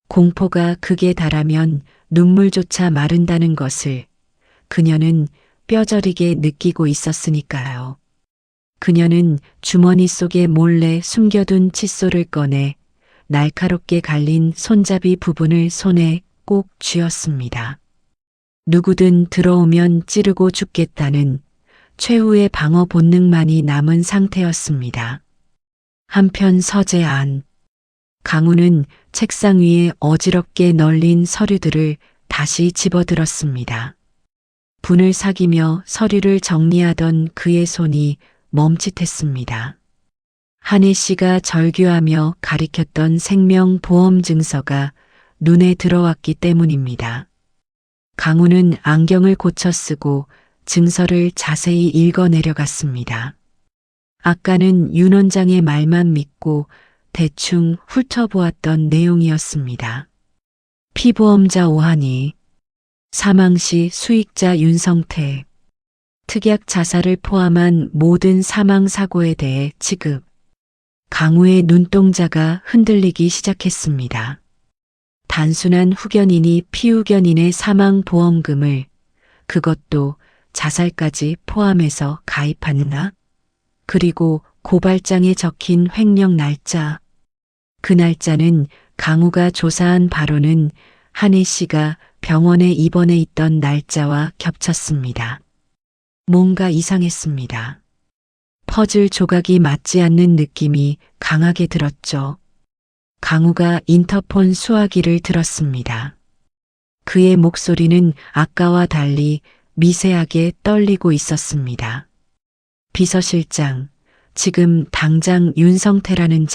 공포가 극에 달하면 눈물조차 마른다는 것을 그녀는 뼈저리게 느끼고 있었으니까요. 그녀는 주머니 속에 몰래 숨겨둔 칫솔을 꺼내 날카롭게 갈린 손잡이 부분을 손에 꼭 쥐었습니다. 누구든 들어오면 찌르고 죽겠다는 최후의 방어 본능만이 남은 상태였습니다. 한편 서재 안, 강우는 책상 위에 어지럽게 널린 서류들을 다시 집어들었습니다. 분을 사귀며 서류를 정리하던 그의 손이 멈칫했습니다. 한혜 씨가 절규하며 가리켰던 생명보험증서가 눈에 들어왔기 때문입니다. 강우는 안경을 고쳐 쓰고 증서를 자세히 읽어 내려갔습니다. 아까는 윤 원장의 말만 믿고 대충 훑어보았던 내용이었습니다. 피보험자 오한이, 사망시 수익자 윤성태, 특약 자살을 포함한 모든 사망사고에 대해 지급. 강우의 눈동자가 흔들리기 시작했습니다. 단순한 후견인이 피후견인의 사망보험금을, 그것도 자살까지 포함해서 가입하느냐? 그리고 고발장에 적힌 횡령 날짜. 그 날짜는 강우가 조사한 바로는 한혜 씨가 병원에 입원해 있던 날짜와 겹쳤습니다. 뭔가 이상했습니다. 퍼즐 조각이 맞지 않는 느낌이 강하게 들었죠. 강우가 인터폰 수화기를 들었습니다. 그의 목소리는 아까와 달리 미세하게 떨리고 있었습니다. 비서실장, 지금 당장 윤성태라는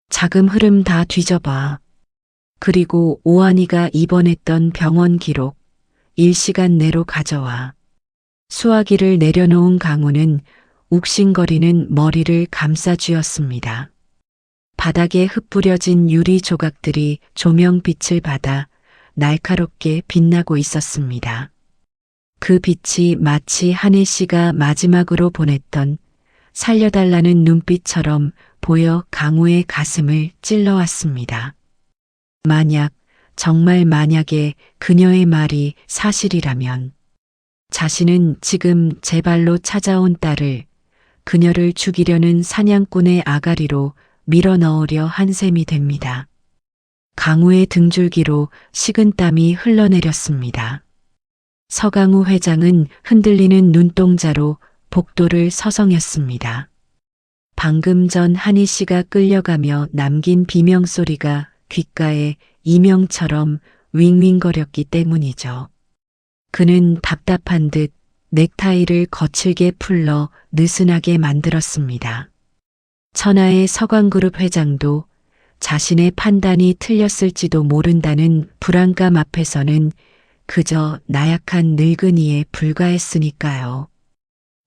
자금 흐름 다 뒤져봐. 그리고 오한이가 입원했던 병원 기록, 일시간 내로 가져와. 수화기를 내려놓은 강우는 욱신거리는 머리를 감싸 쥐었습니다. 바닥에 흩뿌려진 유리 조각들이 조명빛을 받아 날카롭게 빛나고 있었습니다. 그 빛이 마치 한혜 씨가 마지막으로 보냈던 살려달라는 눈빛처럼 보여 강우의 가슴을 찔러왔습니다. 정말 만약에 그녀의 말이 사실이라면 자신은 지금 제 발로 찾아온 딸을 그녀를 죽이려는 사냥꾼의 아가리로 밀어넣으려 한 셈이 됩니다. 강우의 등줄기로 식은땀이 흘러내렸습니다. 서강우 회장은 흔들리는 눈동자로 복도를 서성였습니다. 방금 전 한희 씨가 끌려가며 남긴 비명소리가 귓가에 이명처럼 윙윙거렸기 때문이죠. 그는 답답한 듯 넥타이를 거칠게 풀러 느슨하게 만들었습니다. 천하의 서광그룹 회장도 자신의 판단이 틀렸을지도 모른다는 불안감 앞에서는 그저 나약한 늙은이에 불과했으니까요.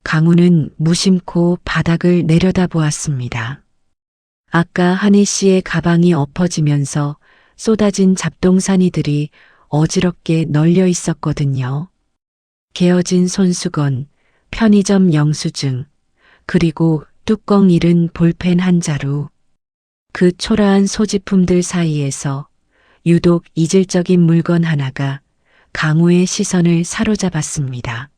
강우는 무심코 바닥을 내려다보았습니다. 아까 한혜 씨의 가방이 엎어지면서 쏟아진 잡동사니들이 어지럽게 널려 있었거든요. 개어진 손수건, 편의점 영수증, 그리고 뚜껑 잃은 볼펜 한 자루. 그 초라한 소지품들 사이에서 유독 이질적인 물건 하나가 강우의 시선을 사로잡았습니다.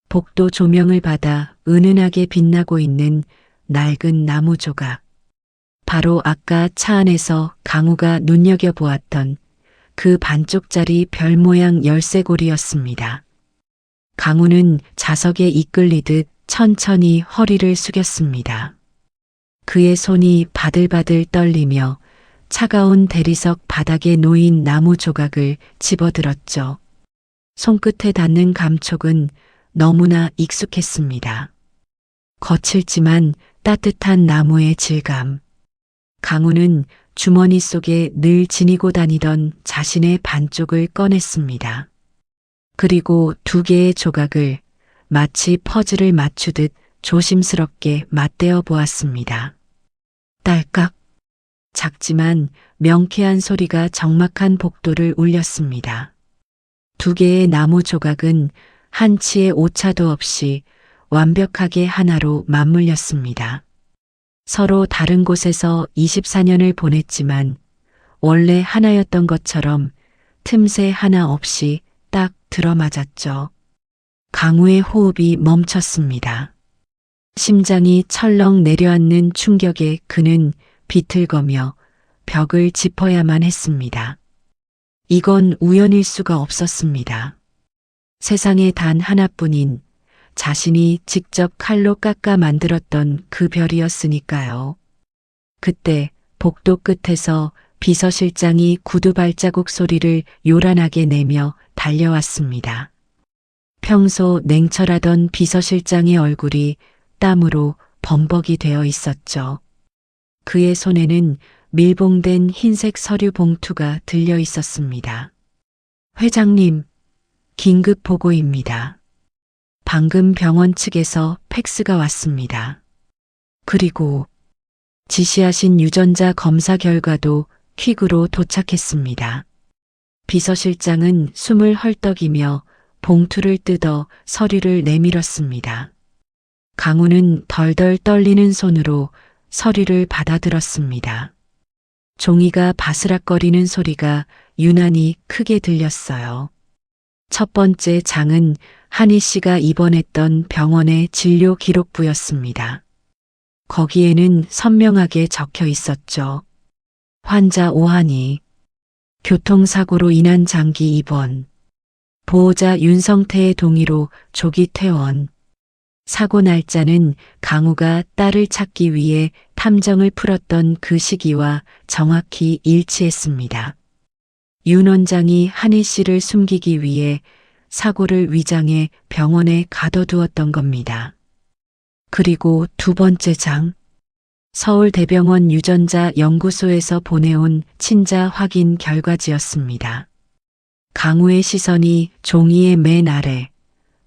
복도 조명을 받아 은은하게 빛나고 있는 낡은 나무 조각. 바로 아까 차 안에서 강우가 눈여겨보았던 그 반쪽짜리 별 모양 열쇠고리였습니다. 강우는 자석에 이끌리듯 천천히 허리를 숙였습니다. 그의 손이 바들바들 떨리며 차가운 대리석 바닥에 놓인 나무 조각을 집어들었죠. 손끝에 닿는 감촉은 너무나 익숙했습니다. 거칠지만 따뜻한 나무의 질감. 강우는 주머니 속에 늘 지니고 다니던 자신의 반쪽을 꺼냈습니다. 그리고 두 개의 조각을 마치 퍼즐을 맞추듯 조심스럽게 맞대어 보았습니다. 딸깍. 작지만 명쾌한 소리가 적막한 복도를 울렸습니다. 두 개의 나무 조각은 한치의 오차도 없이 완벽하게 하나로 맞물렸습니다. 서로 다른 곳에서 24년을 보냈지만 원래 하나였던 것처럼 틈새 하나 없이 딱 들어맞았죠. 강우의 호흡이 멈췄습니다. 심장이 철렁 내려앉는 충격에 그는 비틀거며 벽을 짚어야만 했습니다. 이건 우연일 수가 없었습니다. 세상에 단 하나뿐인 자신이 직접 칼로 깎아 만들었던 그 별이었으니까요. 그때 복도 끝에서 비서실장이 구두 발자국 소리를 요란하게 내며 달려왔습니다. 평소 냉철하던 비서실장의 얼굴이 땀으로 범벅이 되어 있었죠. 그의 손에는 밀봉된 흰색 서류 봉투가 들려 있었습니다. 회장님, 긴급 보고입니다. 방금 병원 측에서 팩스가 왔습니다. 그리고 지시하신 유전자 검사 결과도 퀵으로 도착했습니다. 비서실장은 숨을 헐떡이며 봉투를 뜯어 서류를 내밀었습니다. 강우는 덜덜 떨리는 손으로 서류를 받아들었습니다. 종이가 바스락거리는 소리가 유난히 크게 들렸어요. 첫 번째 장은 한희 씨가 입원했던 병원의 진료 기록부였습니다. 거기에는 선명하게 적혀 있었죠. 환자 오한희, 교통사고로 인한 장기 입원, 보호자 윤성태의 동의로 조기 퇴원. 사고 날짜는 강우가 딸을 찾기 위해 탐정을 풀었던 그 시기와 정확히 일치했습니다. 윤 원장이 한희 씨를 숨기기 위해 사고를 위장해 병원에 가둬두었던 겁니다. 그리고 두 번째 장, 서울대병원 유전자 연구소에서 보내온 친자 확인 결과지였습니다. 강우의 시선이 종이의 맨 아래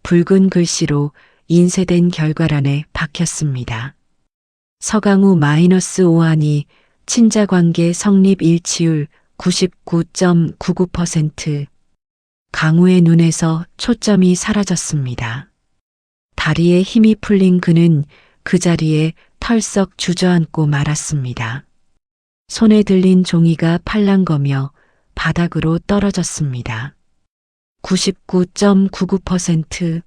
붉은 글씨로 인쇄된 결과란에 박혔습니다. 서강우 -5한이 친자관계 성립 일치율 99.99%. 강우의 눈에서 초점이 사라졌습니다. 다리에 힘이 풀린 그는 그 자리에 털썩 주저앉고 말았습니다. 손에 들린 종이가 팔랑거며 바닥으로 떨어졌습니다. 99.99%.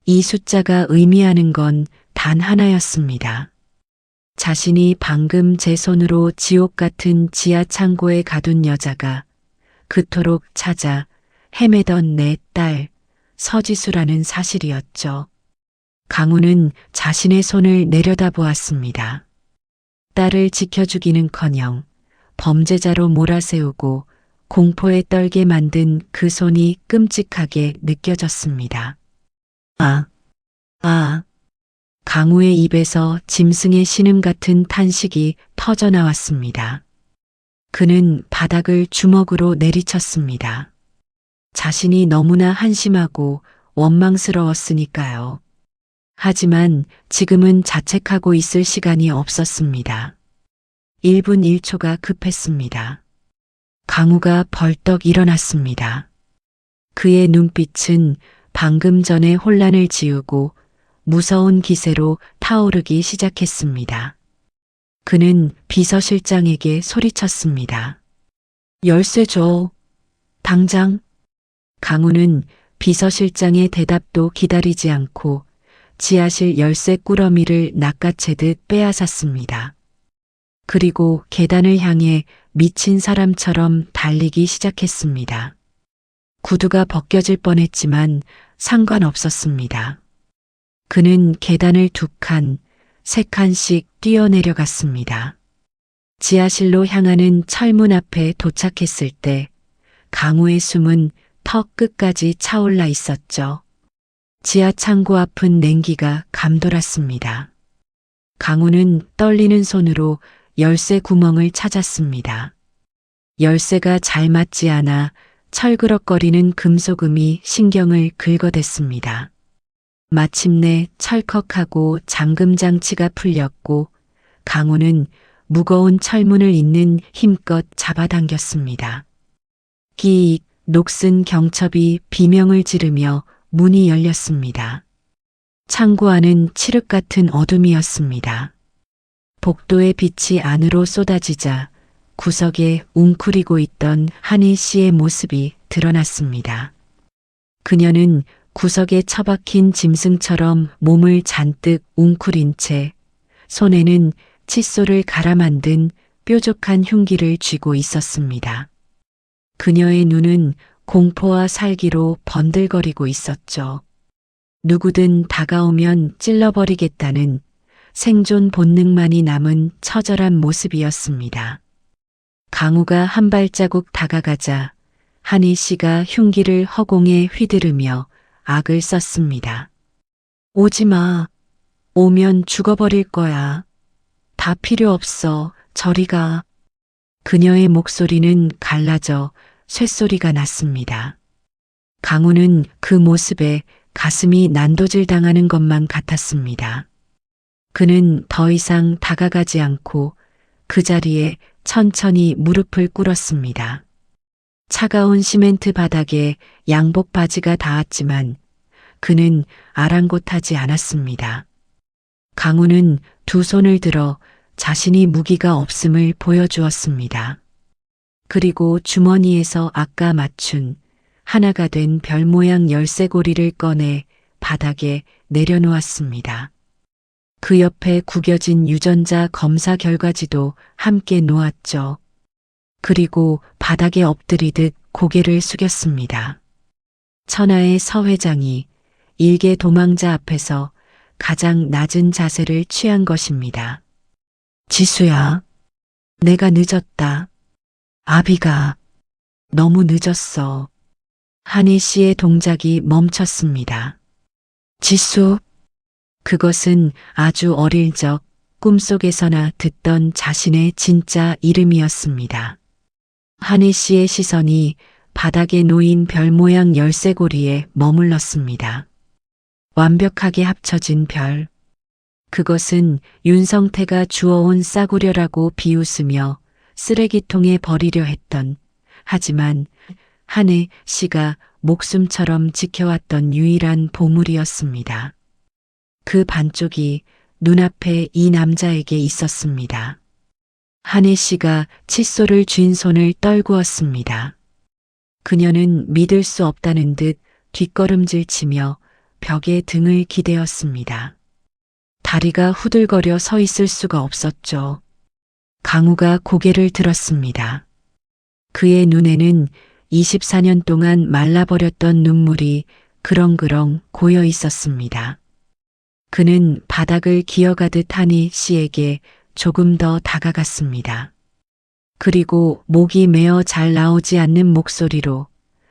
이 숫자가 의미하는 건 단 하나였습니다. 자신이 방금 제 손으로 지옥 같은 지하 창고에 가둔 여자가 그토록 찾아 헤매던 내 딸 서지수라는 사실이었죠. 강우는 자신의 손을 내려다보았습니다. 딸을 지켜주기는커녕 범죄자로 몰아세우고 공포에 떨게 만든 그 손이 끔찍하게 느껴졌습니다. 강우의 입에서 짐승의 신음 같은 탄식이 터져나왔습니다. 그는 바닥을 주먹으로 내리쳤습니다. 자신이 너무나 한심하고 원망스러웠으니까요. 하지만 지금은 자책하고 있을 시간이 없었습니다. 1분 1초가 급했습니다. 강우가 벌떡 일어났습니다. 그의 눈빛은 방금 전의 혼란을 지우고 무서운 기세로 타오르기 시작했습니다. 그는 비서실장에게 소리쳤습니다. 열쇠 줘. 당장. 강우는 비서실장의 대답도 기다리지 않고 지하실 열쇠 꾸러미를 낚아채듯 빼앗았습니다. 그리고 계단을 향해 미친 사람처럼 달리기 시작했습니다. 구두가 벗겨질 뻔했지만 상관없었습니다. 그는 계단을 2칸, 3칸씩 뛰어내려갔습니다. 지하실로 향하는 철문 앞에 도착했을 때 강우의 숨은 턱 끝까지 차올라 있었죠. 지하 창고 앞은 냉기가 감돌았습니다. 강우는 떨리는 손으로 열쇠 구멍을 찾았습니다. 열쇠가 잘 맞지 않아 철그럭거리는 금속음이 신경을 긁어댔습니다. 마침내 철컥하고 잠금 장치가 풀렸고 강우는 무거운 철문을 잇는 힘껏 잡아당겼습니다. 끼익 녹슨 경첩이 비명을 지르며 문이 열렸습니다. 창고 안은 칠흑 같은 어둠이었습니다. 복도의 빛이 안으로 쏟아지자 구석에 웅크리고 있던 한희 씨의 모습이 드러났습니다. 그녀는 구석에 처박힌 짐승처럼 몸을 잔뜩 웅크린 채 손에는 칫솔을 갈아 만든 뾰족한 흉기를 쥐고 있었습니다. 그녀의 눈은 공포와 살기로 번들거리고 있었죠. 누구든 다가오면 찔러버리겠다는 생존 본능만이 남은 처절한 모습이었습니다. 강우가 한 발자국 다가가자 한희 씨가 흉기를 허공에 휘두르며 악을 썼습니다. 오지 마. 오면 죽어버릴 거야. 다 필요 없어. 저리 가. 그녀의 목소리는 갈라져 쇳소리가 났습니다. 강우는 그 모습에 가슴이 난도질 당하는 것만 같았습니다. 그는 더 이상 다가가지 않고 그 자리에 천천히 무릎을 꿇었습니다. 차가운 시멘트 바닥에 양복 바지가 닿았지만 그는 아랑곳하지 않았습니다. 강우는 2손을 들어 자신이 무기가 없음을 보여주었습니다. 그리고 주머니에서 아까 맞춘 하나가 된 별 모양 열쇠고리를 꺼내 바닥에 내려놓았습니다. 그 옆에 구겨진 유전자 검사 결과지도 함께 놓았죠. 그리고 바닥에 엎드리듯 고개를 숙였습니다. 천하의 서 회장이 일개 도망자 앞에서 가장 낮은 자세를 취한 것입니다. 지수야, 내가 늦었다. 아비가 너무 늦었어. 한희 씨의 동작이 멈췄습니다. 지수, 그것은 아주 어릴 적 꿈속에서나 듣던 자신의 진짜 이름이었습니다. 한희 씨의 시선이 바닥에 놓인 별 모양 열쇠고리에 머물렀습니다. 완벽하게 합쳐진 별. 그것은 윤성태가 주워온 싸구려라고 비웃으며 쓰레기통에 버리려 했던, 하지만 한희 씨가 목숨처럼 지켜왔던 유일한 보물이었습니다. 그 반쪽이 눈앞에 이 남자에게 있었습니다. 한희 씨가 칫솔을 쥔 손을 떨구었습니다. 그녀는 믿을 수 없다는 듯 뒷걸음질 치며 벽에 등을 기대었습니다. 다리가 후들거려 서 있을 수가 없었죠. 강우가 고개를 들었습니다. 그의 눈에는 24년 동안 말라버렸던 눈물이 그렁그렁 고여 있었습니다. 그는 바닥을 기어가듯 한희 씨에게 조금 더 다가갔습니다. 그리고 목이 메어 잘 나오지 않는 목소리로,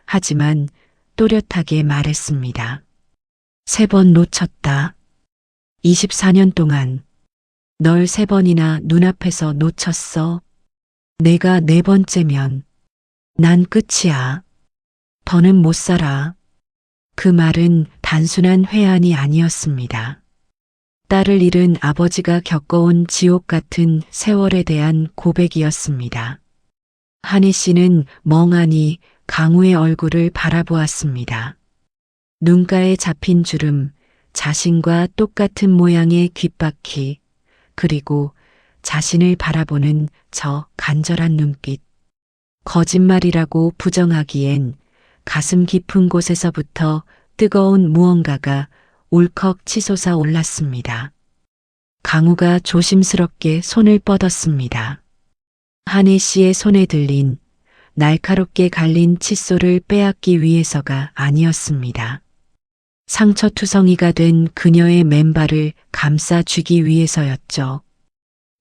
하지만 또렷하게 말했습니다. 3번 놓쳤다. 24년 동안 널 3번이나 눈앞에서 놓쳤어. 내가 4번째면 난 끝이야. 더는 못 살아. 그 말은 단순한 회한이 아니었습니다. 딸을 잃은 아버지가 겪어온 지옥 같은 세월에 대한 고백이었습니다. 한희 씨는 멍하니 강우의 얼굴을 바라보았습니다. 눈가에 잡힌 주름, 자신과 똑같은 모양의 귓바퀴, 그리고 자신을 바라보는 저 간절한 눈빛. 거짓말이라고 부정하기엔 가슴 깊은 곳에서부터 뜨거운 무언가가 울컥 치솟아 올랐습니다. 강우가 조심스럽게 손을 뻗었습니다. 한혜 씨의 손에 들린 날카롭게 갈린 칫솔을 빼앗기 위해서가 아니었습니다. 상처투성이가 된 그녀의 맨발을 감싸쥐기 위해서였죠.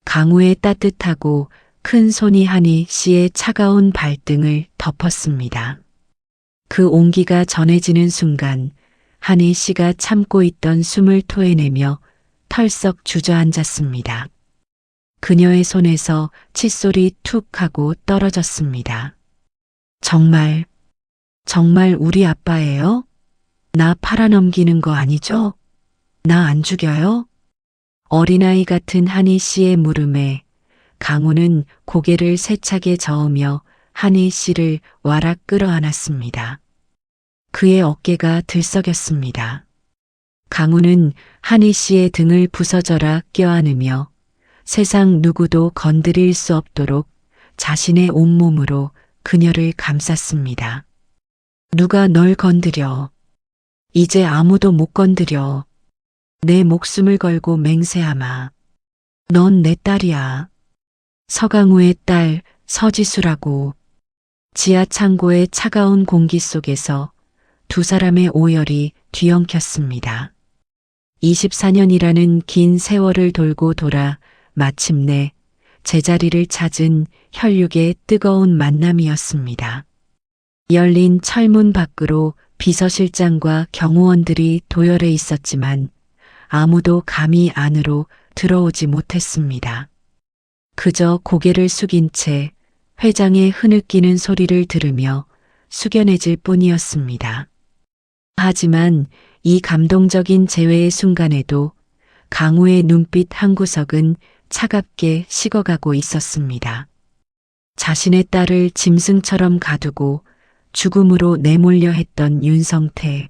강우의 따뜻하고 큰 손이 한희 씨의 차가운 발등을 덮었습니다. 그 온기가 전해지는 순간 한희 씨가 참고 있던 숨을 토해내며 털썩 주저앉았습니다. 그녀의 손에서 칫솔이 툭 하고 떨어졌습니다. 정말 우리 아빠예요? 나 팔아넘기는 거 아니죠? 나 안 죽여요? 어린아이 같은 한희 씨의 물음에 강우는 고개를 세차게 저으며 한희 씨를 와락 끌어안았습니다. 그의 어깨가 들썩였습니다. 강우는 한희 씨의 등을 부서져라 껴안으며 세상 누구도 건드릴 수 없도록 자신의 온몸으로 그녀를 감쌌습니다. 누가 널 건드려. 이제 아무도 못 건드려. 내 목숨을 걸고 맹세하마. 넌 내 딸이야. 서강우의 딸 서지수라고. 지하 창고의 차가운 공기 속에서 두 사람의 오열이 뒤엉켰습니다. 24년이라는 긴 세월을 돌고 돌아 마침내 제자리를 찾은 혈육의 뜨거운 만남이었습니다. 열린 철문 밖으로 비서실장과 경호원들이 도열해 있었지만 아무도 감히 안으로 들어오지 못했습니다. 그저 고개를 숙인 채 회장의 흐느끼는 소리를 들으며 숙연해질 뿐이었습니다. 하지만 이 감동적인 재회의 순간에도 강우의 눈빛 한 구석은 차갑게 식어가고 있었습니다. 자신의 딸을 짐승처럼 가두고 죽음으로 내몰려 했던 윤성태.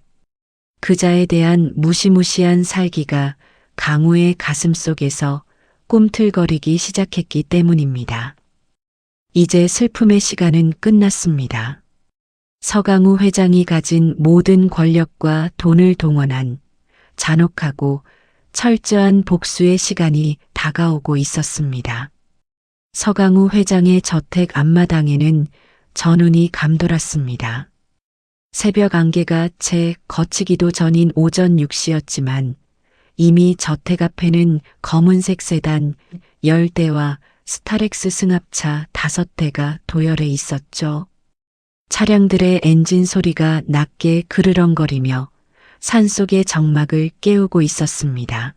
그자에 대한 무시무시한 살기가 강우의 가슴 속에서 꿈틀거리기 시작했기 때문입니다. 이제 슬픔의 시간은 끝났습니다. 서강우 회장이 가진 모든 권력과 돈을 동원한 잔혹하고 철저한 복수의 시간이 다가오고 있었습니다. 서강우 회장의 저택 앞마당에는 전운이 감돌았습니다. 새벽 안개가 채 걷히기도 전인 오전 6시였지만 이미 저택 앞에는 검은색 세단 10대와 스타렉스 승합차 5대가 도열해 있었죠. 차량들의 엔진 소리가 낮게 그르렁거리며 산속의 정막을 깨우고 있었습니다.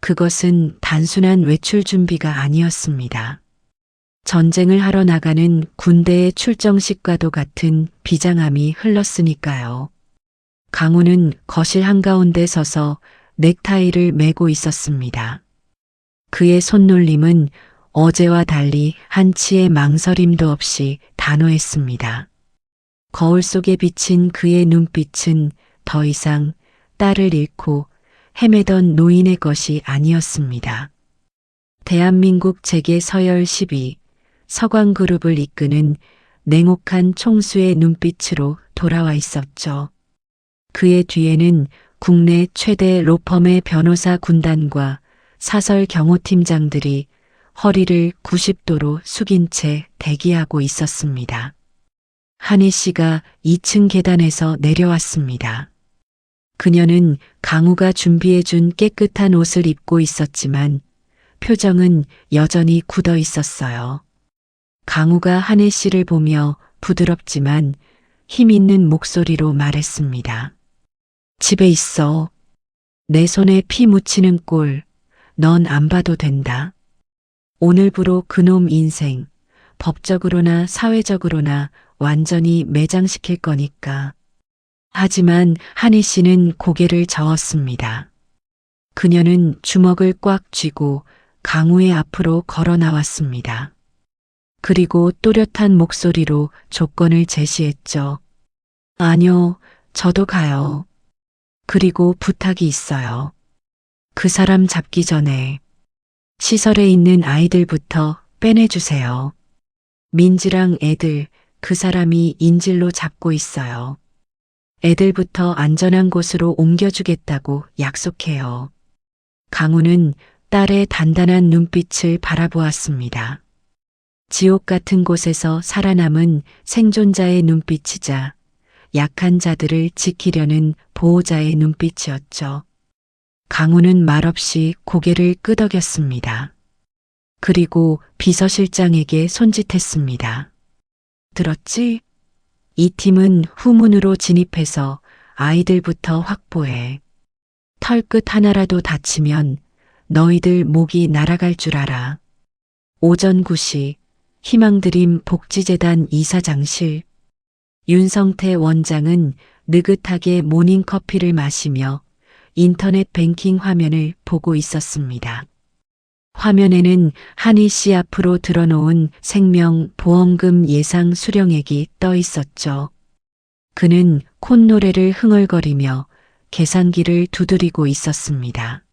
그것은 단순한 외출 준비가 아니었습니다. 전쟁을 하러 나가는 군대의 출정식과도 같은 비장함이 흘렀으니까요. 강우는 거실 한가운데 서서 넥타이를 매고 있었습니다. 그의 손놀림은 어제와 달리 한치의 망설임도 없이 단호했습니다. 거울 속에 비친 그의 눈빛은 더 이상 딸을 잃고 헤매던 노인의 것이 아니었습니다. 대한민국 재계 서열 10위 서광그룹을 이끄는 냉혹한 총수의 눈빛으로 돌아와 있었죠. 그의 뒤에는 국내 최대 로펌의 변호사 군단과 사설 경호팀장들이 허리를 90도로 숙인 채 대기하고 있었습니다. 한희 씨가 2층 계단에서 내려왔습니다. 그녀는 강우가 준비해준 깨끗한 옷을 입고 있었지만 표정은 여전히 굳어 있었어요. 강우가 한혜 씨를 보며 부드럽지만 힘 있는 목소리로 말했습니다. 집에 있어. 내 손에 피 묻히는 꼴, 넌 안 봐도 된다. 오늘부로 그놈 인생, 법적으로나 사회적으로나 완전히 매장시킬 거니까. 하지만 한희 씨는 고개를 저었습니다. 그녀는 주먹을 꽉 쥐고 강우의 앞으로 걸어 나왔습니다. 그리고 또렷한 목소리로 조건을 제시했죠. 아니요, 저도 가요. 그리고 부탁이 있어요. 그 사람 잡기 전에 시설에 있는 아이들부터 빼내주세요. 민지랑 애들, 그 사람이 인질로 잡고 있어요. 애들부터 안전한 곳으로 옮겨주겠다고 약속해요. 강우는 딸의 단단한 눈빛을 바라보았습니다. 지옥 같은 곳에서 살아남은 생존자의 눈빛이자 약한 자들을 지키려는 보호자의 눈빛이었죠. 강우는 말없이 고개를 끄덕였습니다. 그리고 비서실장에게 손짓했습니다. 들었지? 이 팀은 후문으로 진입해서 아이들부터 확보해. 털끝 하나라도 다치면 너희들 목이 날아갈 줄 알아. 오전 9시 희망드림 복지재단 이사장실. 윤성태 원장은 느긋하게 모닝커피를 마시며 인터넷 뱅킹 화면을 보고 있었습니다. 화면에는 한희 씨 앞으로 들어놓은 생명보험금 예상 수령액이 떠 있었죠. 그는 콧노래를 흥얼거리며 계산기를 두드리고 있었습니다.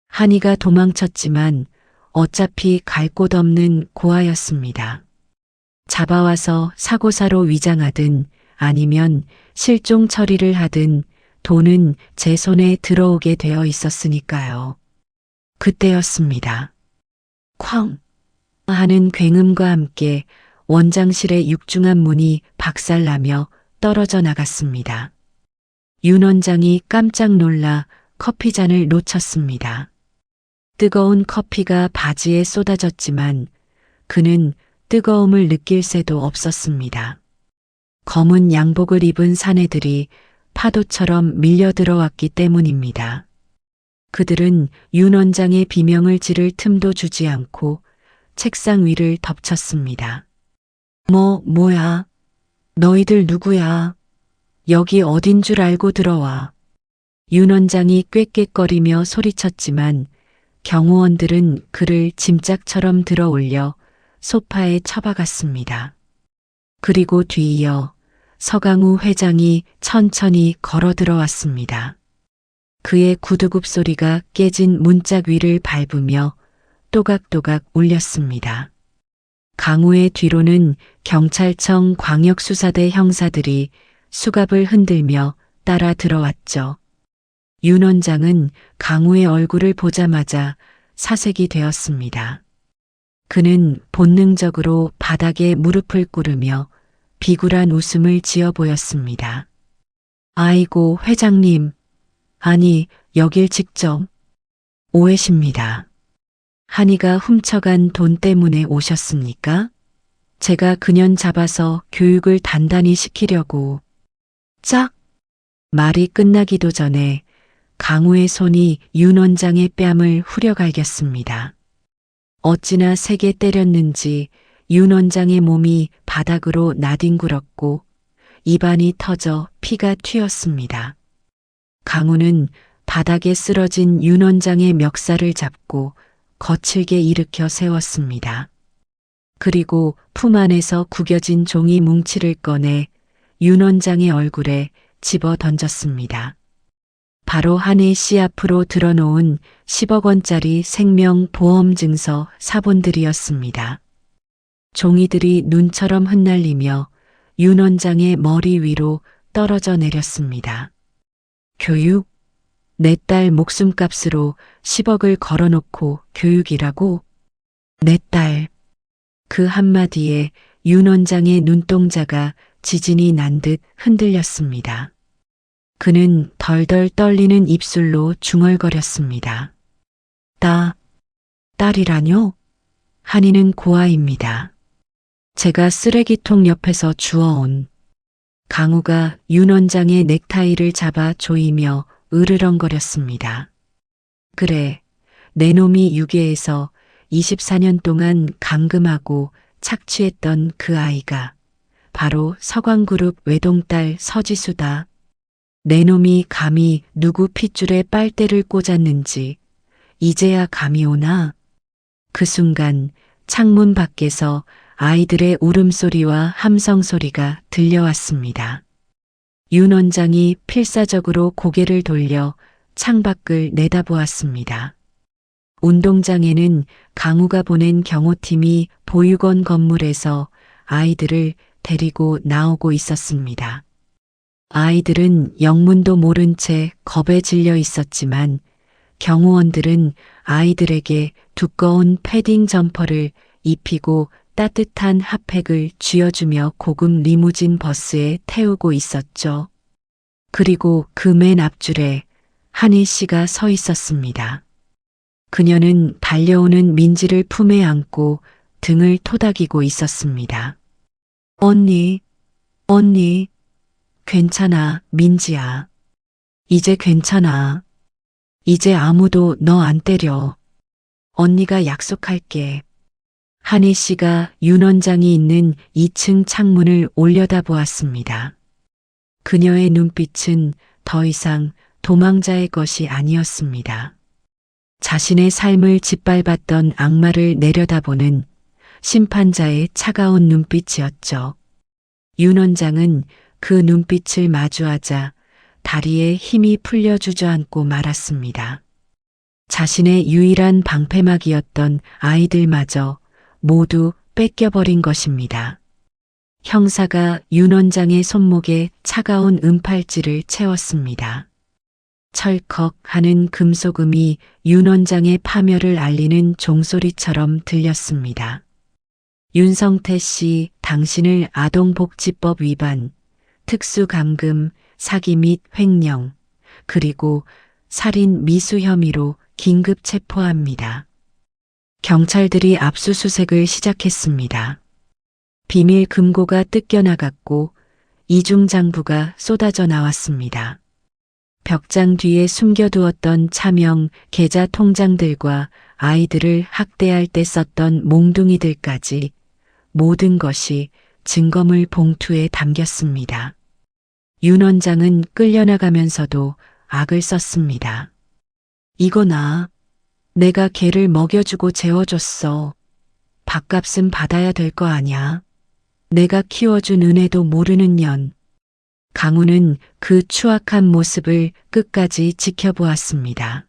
한희가 도망쳤지만 어차피 갈 곳 없는 고아였습니다. 잡아와서 사고사로 위장하든 아니면 실종 처리를 하든 돈은 제 손에 들어오게 되어 있었으니까요. 그때였습니다. 쾅 하는 굉음과 함께 원장실의 육중한 문이 박살나며 떨어져 나갔습니다. 윤 원장이 깜짝 놀라 커피잔을 놓쳤습니다. 뜨거운 커피가 바지에 쏟아졌지만 그는 뜨거움을 느낄 새도 없었습니다. 검은 양복을 입은 사내들이 파도처럼 밀려 들어왔기 때문입니다. 그들은 윤 원장의 비명을 지를 틈도 주지 않고 책상 위를 덮쳤습니다. 뭐야? 너희들 누구야? 여기 어딘 줄 알고 들어와. 윤 원장이 꾀꾀거리며 소리쳤지만 경호원들은 그를 짐짝처럼 들어 올려 소파에 처박았습니다. 그리고 뒤이어 서강우 회장이 천천히 걸어 들어왔습니다. 그의 구두굽 소리가 깨진 문짝 위를 밟으며 또각또각 울렸습니다. 강우의 뒤로는 경찰청 광역수사대 형사들이 수갑을 흔들며 따라 들어왔죠. 윤 원장은 강우의 얼굴을 보자마자 사색이 되었습니다. 그는 본능적으로 바닥에 무릎을 꿇으며 비굴한 웃음을 지어 보였습니다. 아이고, 회장님. 아니, 여길 직접 오해십니다. 한이가 훔쳐간 돈 때문에 오셨습니까? 제가 그년 잡아서 교육을 단단히 시키려고. 짝! 말이 끝나기도 전에 강우의 손이 윤 원장의 뺨을 후려갈겼습니다. 어찌나 세게 때렸는지 윤 원장의 몸이 바닥으로 나뒹굴었고 입안이 터져 피가 튀었습니다. 강우는 바닥에 쓰러진 윤 원장의 멱살을 잡고 거칠게 일으켜 세웠습니다. 그리고 품 안에서 구겨진 종이 뭉치를 꺼내 윤 원장의 얼굴에 집어 던졌습니다. 바로 한혜 씨 앞으로 들어놓은 10억 원짜리 생명보험증서 사본들이었습니다. 종이들이 눈처럼 흩날리며 윤 원장의 머리 위로 떨어져 내렸습니다. 교육? 내 딸 목숨값으로 10억을 걸어놓고 교육이라고? 내 딸. 그 한마디에 윤 원장의 눈동자가 지진이 난 듯 흔들렸습니다. 그는 덜덜 떨리는 입술로 중얼거렸습니다. 딸이라뇨? 한이는 고아입니다. 제가 쓰레기통 옆에서 주워온. 강우가 윤 원장의 넥타이를 잡아 조이며 으르렁거렸습니다. 그래, 내 놈이 유괴해서 24년 동안 감금하고 착취했던 그 아이가 바로 서광그룹 외동딸 서지수다. 내 놈이 감히 누구 핏줄에 빨대를 꽂았는지 이제야 감이 오나? 그 순간 창문 밖에서 아이들의 울음소리와 함성소리가 들려왔습니다. 윤 원장이 필사적으로 고개를 돌려 창밖을 내다보았습니다. 운동장에는 강우가 보낸 경호팀이 보육원 건물에서 아이들을 데리고 나오고 있었습니다. 아이들은 영문도 모른 채 겁에 질려 있었지만 경호원들은 아이들에게 두꺼운 패딩 점퍼를 입히고 따뜻한 핫팩을 쥐어주며 고급 리무진 버스에 태우고 있었죠. 그리고 그 맨 앞줄에 한희 씨가 서 있었습니다. 그녀는 달려오는 민지를 품에 안고 등을 토닥이고 있었습니다. 언니, 언니, 괜찮아, 민지야. 이제 괜찮아. 이제 아무도 너 안 때려. 언니가 약속할게. 한희 씨가 윤 원장이 있는 2층 창문을 올려다보았습니다. 그녀의 눈빛은 더 이상 도망자의 것이 아니었습니다. 자신의 삶을 짓밟았던 악마를 내려다보는 심판자의 차가운 눈빛이었죠. 윤 원장은 그 눈빛을 마주하자 다리에 힘이 풀려 주저앉고 말았습니다. 자신의 유일한 방패막이었던 아이들마저 모두 뺏겨버린 것입니다. 형사가 윤 원장의 손목에 차가운 은팔찌를 채웠습니다. 철컥 하는 금속음이 윤 원장의 파멸을 알리는 종소리처럼 들렸습니다. 윤성태 씨, 당신을 아동복지법 위반, 특수감금, 사기 및 횡령, 그리고 살인 미수 혐의로 긴급 체포합니다. 경찰들이 압수수색을 시작했습니다. 비밀 금고가 뜯겨나갔고 이중장부가 쏟아져 나왔습니다. 벽장 뒤에 숨겨두었던 차명 계좌 통장들과 아이들을 학대할 때 썼던 몽둥이들까지 모든 것이 증거물 봉투에 담겼습니다. 윤 원장은 끌려나가면서도 악을 썼습니다. 이거나 내가 걔를 먹여주고 재워줬어. 밥값은 받아야 될 거 아냐. 내가 키워준 은혜도 모르는 년. 강우는 그 추악한 모습을 끝까지 지켜보았습니다.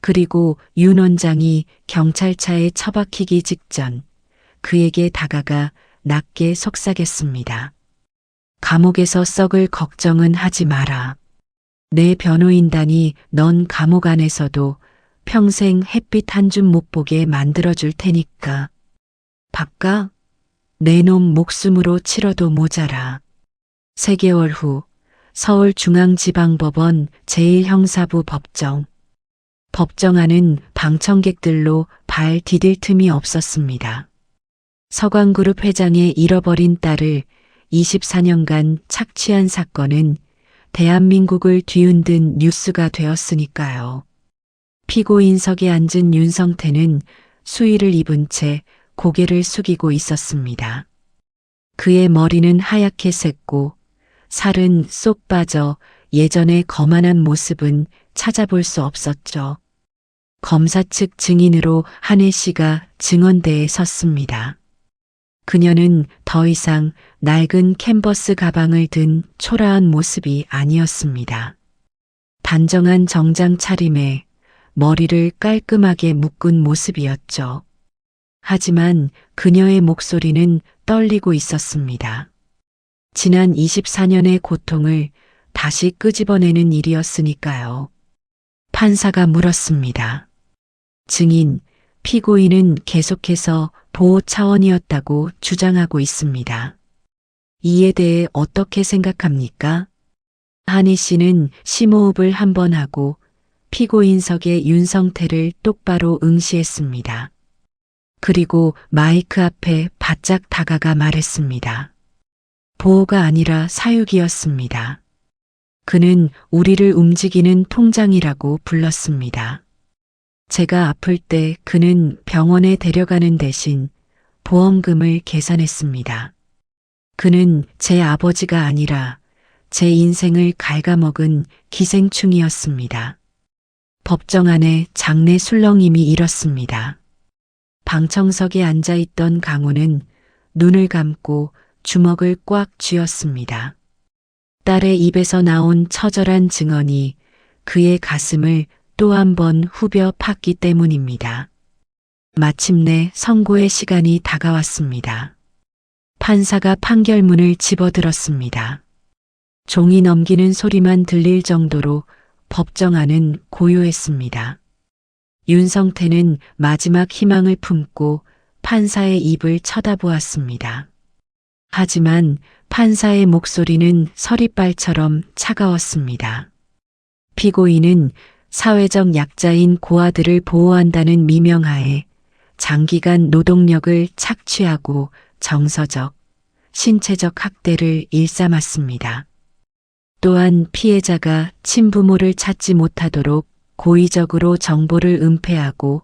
그리고 윤 원장이 경찰차에 처박히기 직전 그에게 다가가 낮게 속삭였습니다. 감옥에서 썩을 걱정은 하지 마라. 내 변호인단이 넌 감옥 안에서도 평생 햇빛 한 줌 못 보게 만들어줄 테니까. 밥가? 내 놈 목숨으로 치러도 모자라. 3개월 후 서울중앙지방법원 제1형사부 법정. 법정 안은 방청객들로 발 디딜 틈이 없었습니다. 서광그룹 회장의 잃어버린 딸을 24년간 착취한 사건은 대한민국을 뒤흔든 뉴스가 되었으니까요. 피고인석에 앉은 윤성태는 수의를 입은 채 고개를 숙이고 있었습니다. 그의 머리는 하얗게 샜고 살은 쏙 빠져 예전의 거만한 모습은 찾아볼 수 없었죠. 검사 측 증인으로 한혜 씨가 증언대에 섰습니다. 그녀는 더 이상 낡은 캔버스 가방을 든 초라한 모습이 아니었습니다. 단정한 정장 차림에 머리를 깔끔하게 묶은 모습이었죠. 하지만 그녀의 목소리는 떨리고 있었습니다. 지난 24년의 고통을 다시 끄집어내는 일이었으니까요. 판사가 물었습니다. 증인, 피고인은 계속해서 보호 차원이었다고 주장하고 있습니다. 이에 대해 어떻게 생각합니까? 한희 씨는 심호흡을 한 번 하고 피고인석의 윤성태를 똑바로 응시했습니다. 그리고 마이크 앞에 바짝 다가가 말했습니다. 보호가 아니라 사육이었습니다. 그는 우리를 움직이는 통장이라고 불렀습니다. 제가 아플 때 그는 병원에 데려가는 대신 보험금을 계산했습니다. 그는 제 아버지가 아니라 제 인생을 갉아먹은 기생충이었습니다. 법정 안에 장내 술렁임이 일었습니다. 방청석에 앉아있던 강우는 눈을 감고 주먹을 꽉 쥐었습니다. 딸의 입에서 나온 처절한 증언이 그의 가슴을 또 한 번 후벼 팠기 때문입니다. 마침내 선고의 시간이 다가왔습니다. 판사가 판결문을 집어들었습니다. 종이 넘기는 소리만 들릴 정도로 법정 안은 고요했습니다. 윤성태는 마지막 희망을 품고 판사의 입을 쳐다보았습니다. 하지만 판사의 목소리는 서리발처럼 차가웠습니다. 피고인은 사회적 약자인 고아들을 보호한다는 미명하에 장기간 노동력을 착취하고 정서적, 신체적 학대를 일삼았습니다. 또한 피해자가 친부모를 찾지 못하도록 고의적으로 정보를 은폐하고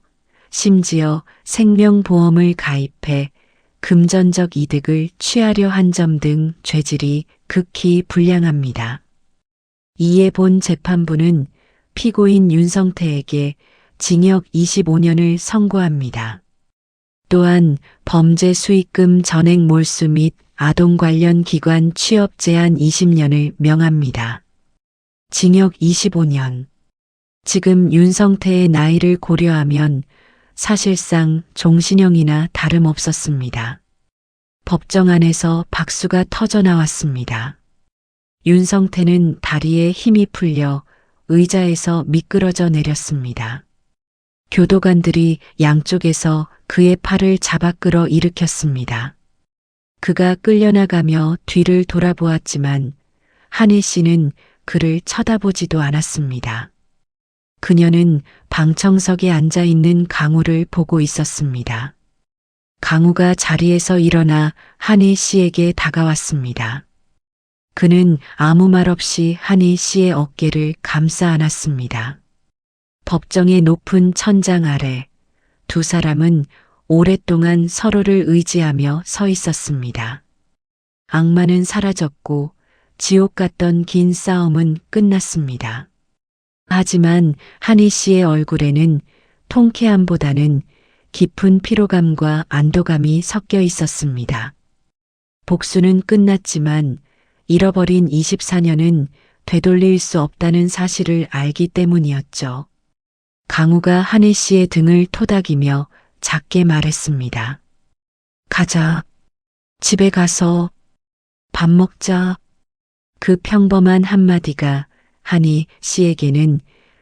심지어 생명보험을 가입해 금전적 이득을 취하려 한 점 등 죄질이 극히 불량합니다. 이에 본 재판부는 피고인 윤성태에게 징역 25년을 선고합니다. 또한 범죄 수익금 전액 몰수 및 아동 관련 기관 취업 제한 20년을 명합니다. 징역 25년. 지금 윤성태의 나이를 고려하면 사실상 종신형이나 다름없었습니다. 법정 안에서 박수가 터져 나왔습니다. 윤성태는 다리에 힘이 풀려 의자에서 미끄러져 내렸습니다. 교도관들이 양쪽에서 그의 팔을 잡아 끌어 일으켰습니다. 그가 끌려나가며 뒤를 돌아보았지만 한혜 씨는 그를 쳐다보지도 않았습니다. 그녀는 방청석에 앉아 있는 강우를 보고 있었습니다. 강우가 자리에서 일어나 한혜 씨에게 다가왔습니다. 그는 아무 말 없이 한혜 씨의 어깨를 감싸 안았습니다. 법정의 높은 천장 아래 두 사람은 오랫동안 서로를 의지하며 서 있었습니다. 악마는 사라졌고 지옥 같던 긴 싸움은 끝났습니다. 하지만 한희 씨의 얼굴에는 통쾌함보다는 깊은 피로감과 안도감이 섞여 있었습니다. 복수는 끝났지만 잃어버린 24년은 되돌릴 수 없다는 사실을 알기 때문이었죠. 강우가 한혜 씨의 등을 토닥이며 작게 말했습니다. 가자. 집에 가서 밥 먹자. 그 평범한 한마디가 한희 씨에게는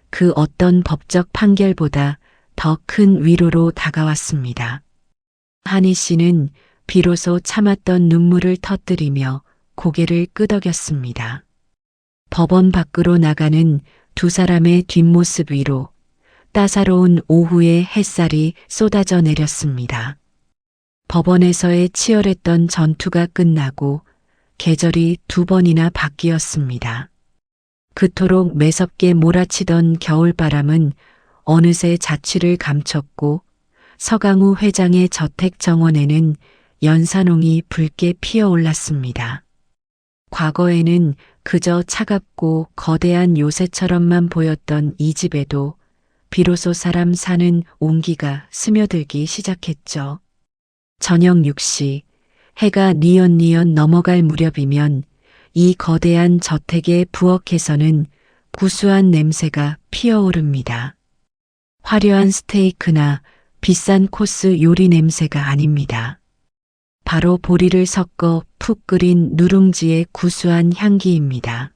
그 어떤 법적 판결보다 더 큰 위로로 다가왔습니다. 한희 씨는 비로소 참았던 눈물을 터뜨리며 고개를 끄덕였습니다. 법원 밖으로 나가는 두 사람의 뒷모습 위로 따사로운 오후의 햇살이 쏟아져 내렸습니다. 법원에서의 치열했던 전투가 끝나고 계절이 두 번이나 바뀌었습니다. 그토록 매섭게 몰아치던 겨울바람은 어느새 자취를 감췄고 서강우 회장의 저택 정원에는 연산홍이 붉게 피어올랐습니다. 과거에는 그저 차갑고 거대한 요새처럼만 보였던 이 집에도 비로소 사람 사는 온기가 스며들기 시작했죠. 저녁 6시, 해가 뉘엿뉘엿 넘어갈 무렵이면 이 거대한 저택의 부엌에서는 구수한 냄새가 피어오릅니다. 화려한 스테이크나 비싼 코스 요리 냄새가 아닙니다. 바로 보리를 섞어 푹 끓인 누룽지의 구수한 향기입니다.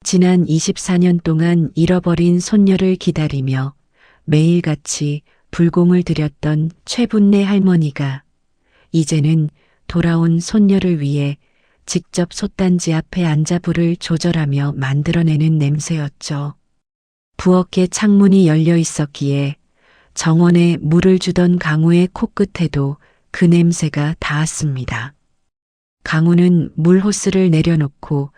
지난 24년 동안 잃어버린 손녀를 기다리며 매일같이 불공을 들였던 최분내 할머니가 이제는 돌아온 손녀를 위해 직접 솥단지 앞에 앉아 불을 조절하며 만들어내는 냄새였죠. 부엌의 창문이 열려 있었기에 정원에 물을 주던 강우의 코끝에도 그 냄새가 닿았습니다. 강우는 물호스를 내려놓고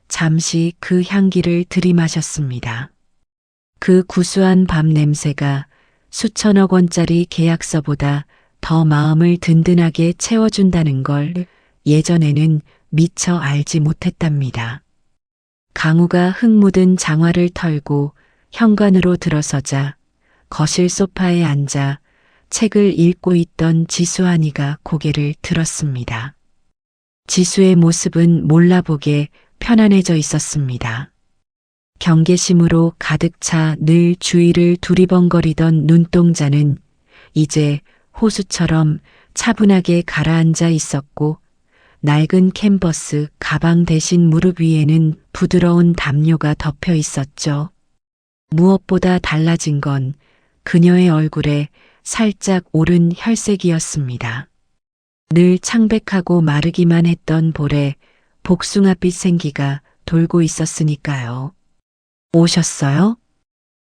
잠시 그 향기를 들이마셨습니다. 그 구수한 밤 냄새가 수천억 원짜리 계약서보다 더 마음을 든든하게 채워준다는 걸 예전에는 미처 알지 못했답니다. 강우가 흙 묻은 장화를 털고 현관으로 들어서자 거실 소파에 앉아 책을 읽고 있던 지수한이가 고개를 들었습니다. 지수의 모습은 몰라보게 편안해져 있었습니다. 경계심으로 가득 차 늘 주위를 두리번거리던 눈동자는 이제 호수처럼 차분하게 가라앉아 있었고 낡은 캔버스 가방 대신 무릎 위에는 부드러운 담요가 덮여 있었죠. 무엇보다 달라진 건 그녀의 얼굴에 살짝 오른 혈색이었습니다. 늘 창백하고 마르기만 했던 볼에 복숭아빛 생기가 돌고 있었으니까요. 오셨어요?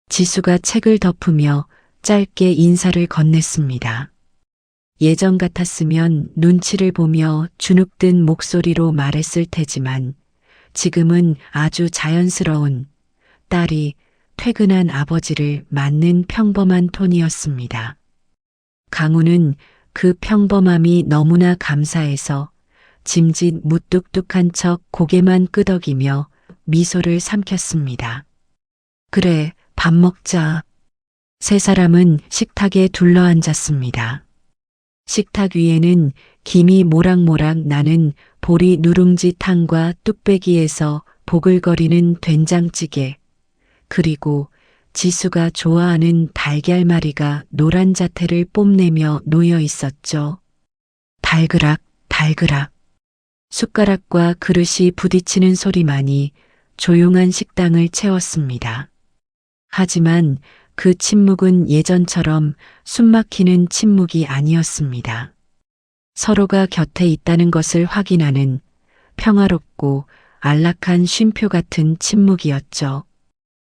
지수가 책을 덮으며 짧게 인사를 건넸습니다. 예전 같았으면 눈치를 보며 주눅든 목소리로 말했을 테지만 지금은 아주 자연스러운 딸이 퇴근한 아버지를 맞는 평범한 톤이었습니다. 강우는 그 평범함이 너무나 감사해서 짐짓 무뚝뚝한 척 고개만 끄덕이며 미소를 삼켰습니다. 그래, 밥 먹자. 세 사람은 식탁에 둘러앉았습니다. 식탁 위에는 김이 모락모락 나는 보리 누룽지 탕과 뚝배기에서 보글거리는 된장찌개, 그리고 지수가 좋아하는 달걀말이가 노란 자태를 뽐내며 놓여 있었죠. 달그락, 달그락. 숟가락과 그릇이 부딪히는 소리만이 조용한 식당을 채웠습니다. 하지만 그 침묵은 예전처럼 숨막히는 침묵이 아니었습니다. 서로가 곁에 있다는 것을 확인하는 평화롭고 안락한 쉼표 같은 침묵이었죠.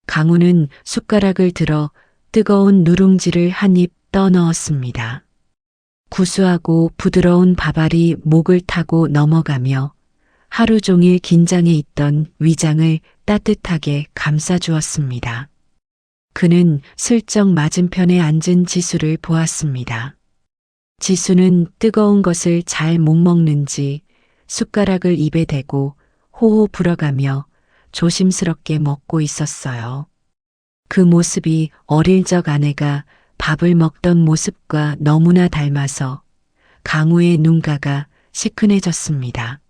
강우는 숟가락을 들어 뜨거운 누룽지를 한 입 떠넣었습니다. 구수하고 부드러운 밥알이 목을 타고 넘어가며 하루 종일 긴장해 있던 위장을 따뜻하게 감싸주었습니다. 그는 슬쩍 맞은편에 앉은 지수를 보았습니다. 지수는 뜨거운 것을 잘 못 먹는지 숟가락을 입에 대고 호호 불어가며 조심스럽게 먹고 있었어요. 그 모습이 어릴 적 아내가 밥을 먹던 모습과 너무나 닮아서 강우의 눈가가 시큰해졌습니다.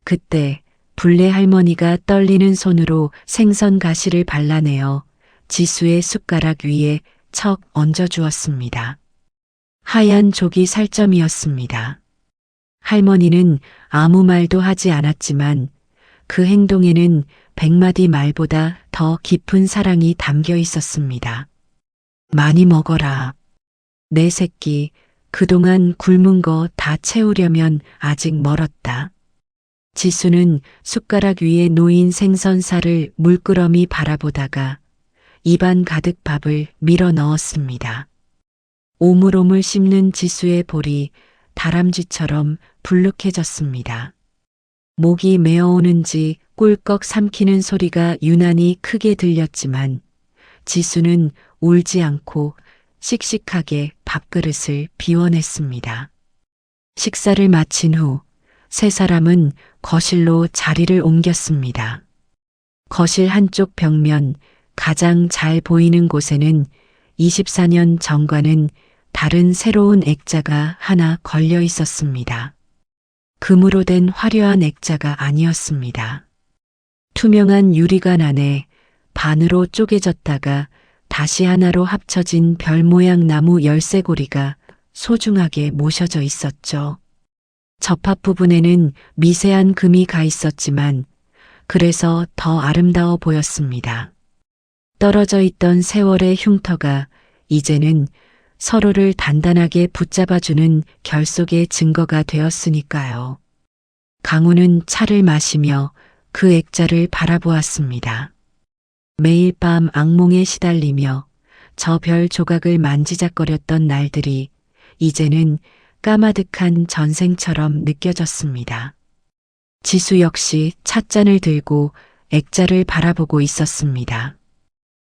그때 불례 할머니가 떨리는 손으로 생선 가시를 발라내어 지수의 숟가락 위에 척 얹어주었습니다. 하얀 조기 살점이었습니다. 할머니는 아무 말도 하지 않았지만 그 행동에는 100마디 말보다 더 깊은 사랑이 담겨 있었습니다. 많이 먹어라. 내 새끼, 그동안 굶은 거 다 채우려면 아직 멀었다. 지수는 숟가락 위에 놓인 생선살을 물끄러미 바라보다가 입안 가득 밥을 밀어 넣었습니다. 오물오물 씹는 지수의 볼이 다람쥐처럼 불룩해졌습니다. 목이 메어오는지 꿀꺽 삼키는 소리가 유난히 크게 들렸지만 지수는 울지 않고 씩씩하게 밥그릇을 비워냈습니다. 식사를 마친 후 세 사람은 거실로 자리를 옮겼습니다. 거실 한쪽 벽면 가장 잘 보이는 곳에는 24년 전과는 다른 새로운 액자가 하나 걸려 있었습니다. 금으로 된 화려한 액자가 아니었습니다. 투명한 유리관 안에 반으로 쪼개졌다가 다시 하나로 합쳐진 별 모양 나무 열쇠고리가 소중하게 모셔져 있었죠. 접합 부분에는 미세한 금이 가 있었지만 그래서 더 아름다워 보였습니다. 떨어져 있던 세월의 흉터가 이제는 서로를 단단하게 붙잡아주는 결속의 증거가 되었으니까요. 강우는 차를 마시며 그 액자를 바라보았습니다. 매일 밤 악몽에 시달리며 저 별 조각을 만지작거렸던 날들이 이제는 까마득한 전생처럼 느껴졌습니다. 지수 역시 찻잔을 들고 액자를 바라보고 있었습니다.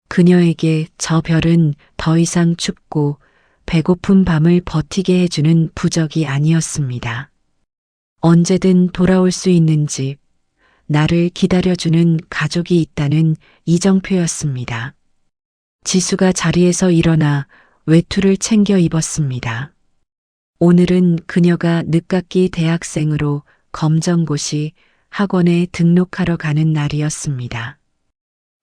그녀에게 저 별은 더 이상 춥고 배고픈 밤을 버티게 해주는 부적이 아니었습니다. 언제든 돌아올 수 있는 집, 나를 기다려주는 가족이 있다는 이정표였습니다. 지수가 자리에서 일어나 외투를 챙겨 입었습니다. 오늘은 그녀가 늦깎이 대학생으로 검정고시 학원에 등록하러 가는 날이었습니다.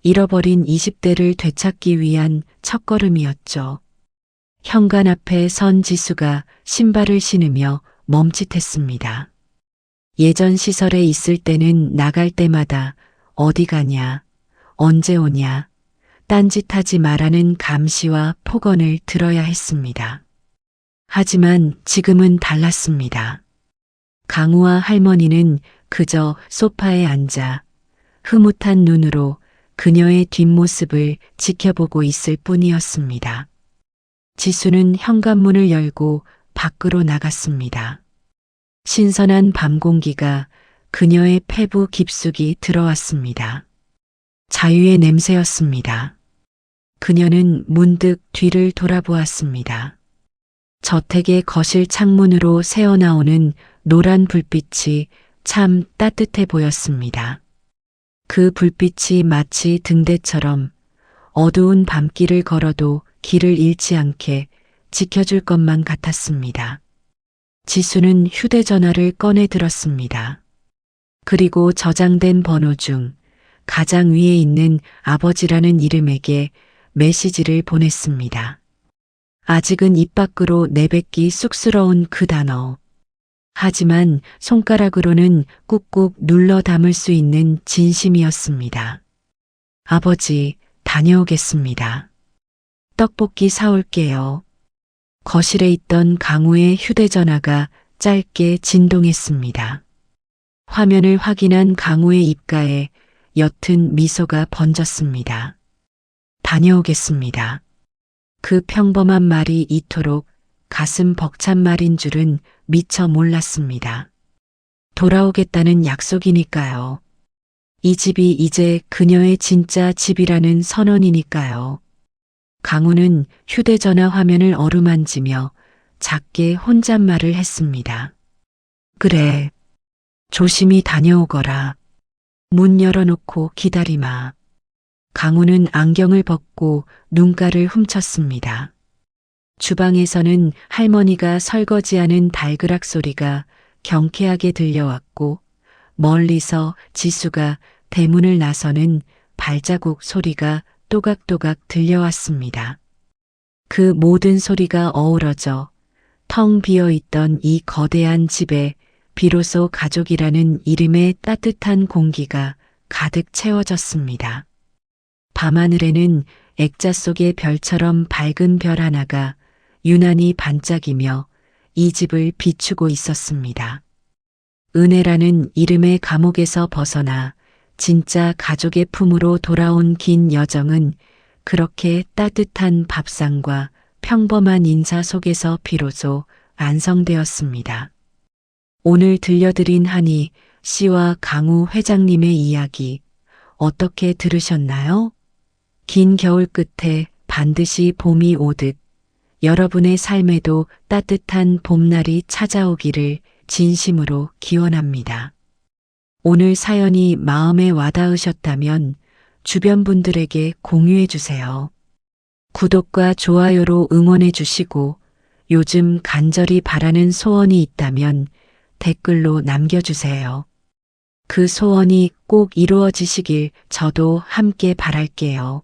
잃어버린 20대를 되찾기 위한 첫걸음이었죠. 현관 앞에 선 지수가 신발을 신으며 멈칫했습니다. 예전 시설에 있을 때는 나갈 때마다 어디 가냐, 언제 오냐, 딴짓하지 말라는 감시와 폭언을 들어야 했습니다. 하지만 지금은 달랐습니다. 강우와 할머니는 그저 소파에 앉아 흐뭇한 눈으로 그녀의 뒷모습을 지켜보고 있을 뿐이었습니다. 지수는 현관문을 열고 밖으로 나갔습니다. 신선한 밤 공기가 그녀의 폐부 깊숙이 들어왔습니다. 자유의 냄새였습니다. 그녀는 문득 뒤를 돌아보았습니다. 저택의 거실 창문으로 새어나오는 노란 불빛이 참 따뜻해 보였습니다. 그 불빛이 마치 등대처럼 어두운 밤길을 걸어도 길을 잃지 않게 지켜줄 것만 같았습니다. 지수는 휴대전화를 꺼내 들었습니다. 그리고 저장된 번호 중 가장 위에 있는 아버지라는 이름에게 메시지를 보냈습니다. 아직은 입 밖으로 내뱉기 쑥스러운 그 단어. 하지만 손가락으로는 꾹꾹 눌러 담을 수 있는 진심이었습니다. 아버지, 다녀오겠습니다. 떡볶이 사올게요. 거실에 있던 강우의 휴대전화가 짧게 진동했습니다. 화면을 확인한 강우의 입가에 옅은 미소가 번졌습니다. 다녀오겠습니다. 그 평범한 말이 이토록 가슴 벅찬 말인 줄은 미처 몰랐습니다. 돌아오겠다는 약속이니까요. 이 집이 이제 그녀의 진짜 집이라는 선언이니까요. 강우는 휴대전화 화면을 어루만지며 작게 혼잣말을 했습니다. 그래, 조심히 다녀오거라. 문 열어놓고 기다리마. 강우는 안경을 벗고 눈가를 훔쳤습니다. 주방에서는 할머니가 설거지하는 달그락 소리가 경쾌하게 들려왔고 멀리서 지수가 대문을 나서는 발자국 소리가 또각또각 들려왔습니다. 그 모든 소리가 어우러져 텅 비어 있던 이 거대한 집에 비로소 가족이라는 이름의 따뜻한 공기가 가득 채워졌습니다. 밤하늘에는 액자 속의 별처럼 밝은 별 하나가 유난히 반짝이며 이 집을 비추고 있었습니다. 은혜라는 이름의 감옥에서 벗어나 진짜 가족의 품으로 돌아온 긴 여정은 그렇게 따뜻한 밥상과 평범한 인사 속에서 비로소 완성되었습니다. 오늘 들려드린 한희 씨와 강우 회장님의 이야기 어떻게 들으셨나요? 긴 겨울 끝에 반드시 봄이 오듯 여러분의 삶에도 따뜻한 봄날이 찾아오기를 진심으로 기원합니다. 오늘 사연이 마음에 와닿으셨다면 주변 분들에게 공유해 주세요. 구독과 좋아요로 응원해 주시고 요즘 간절히 바라는 소원이 있다면 댓글로 남겨주세요. 그 소원이 꼭 이루어지시길 저도 함께 바랄게요.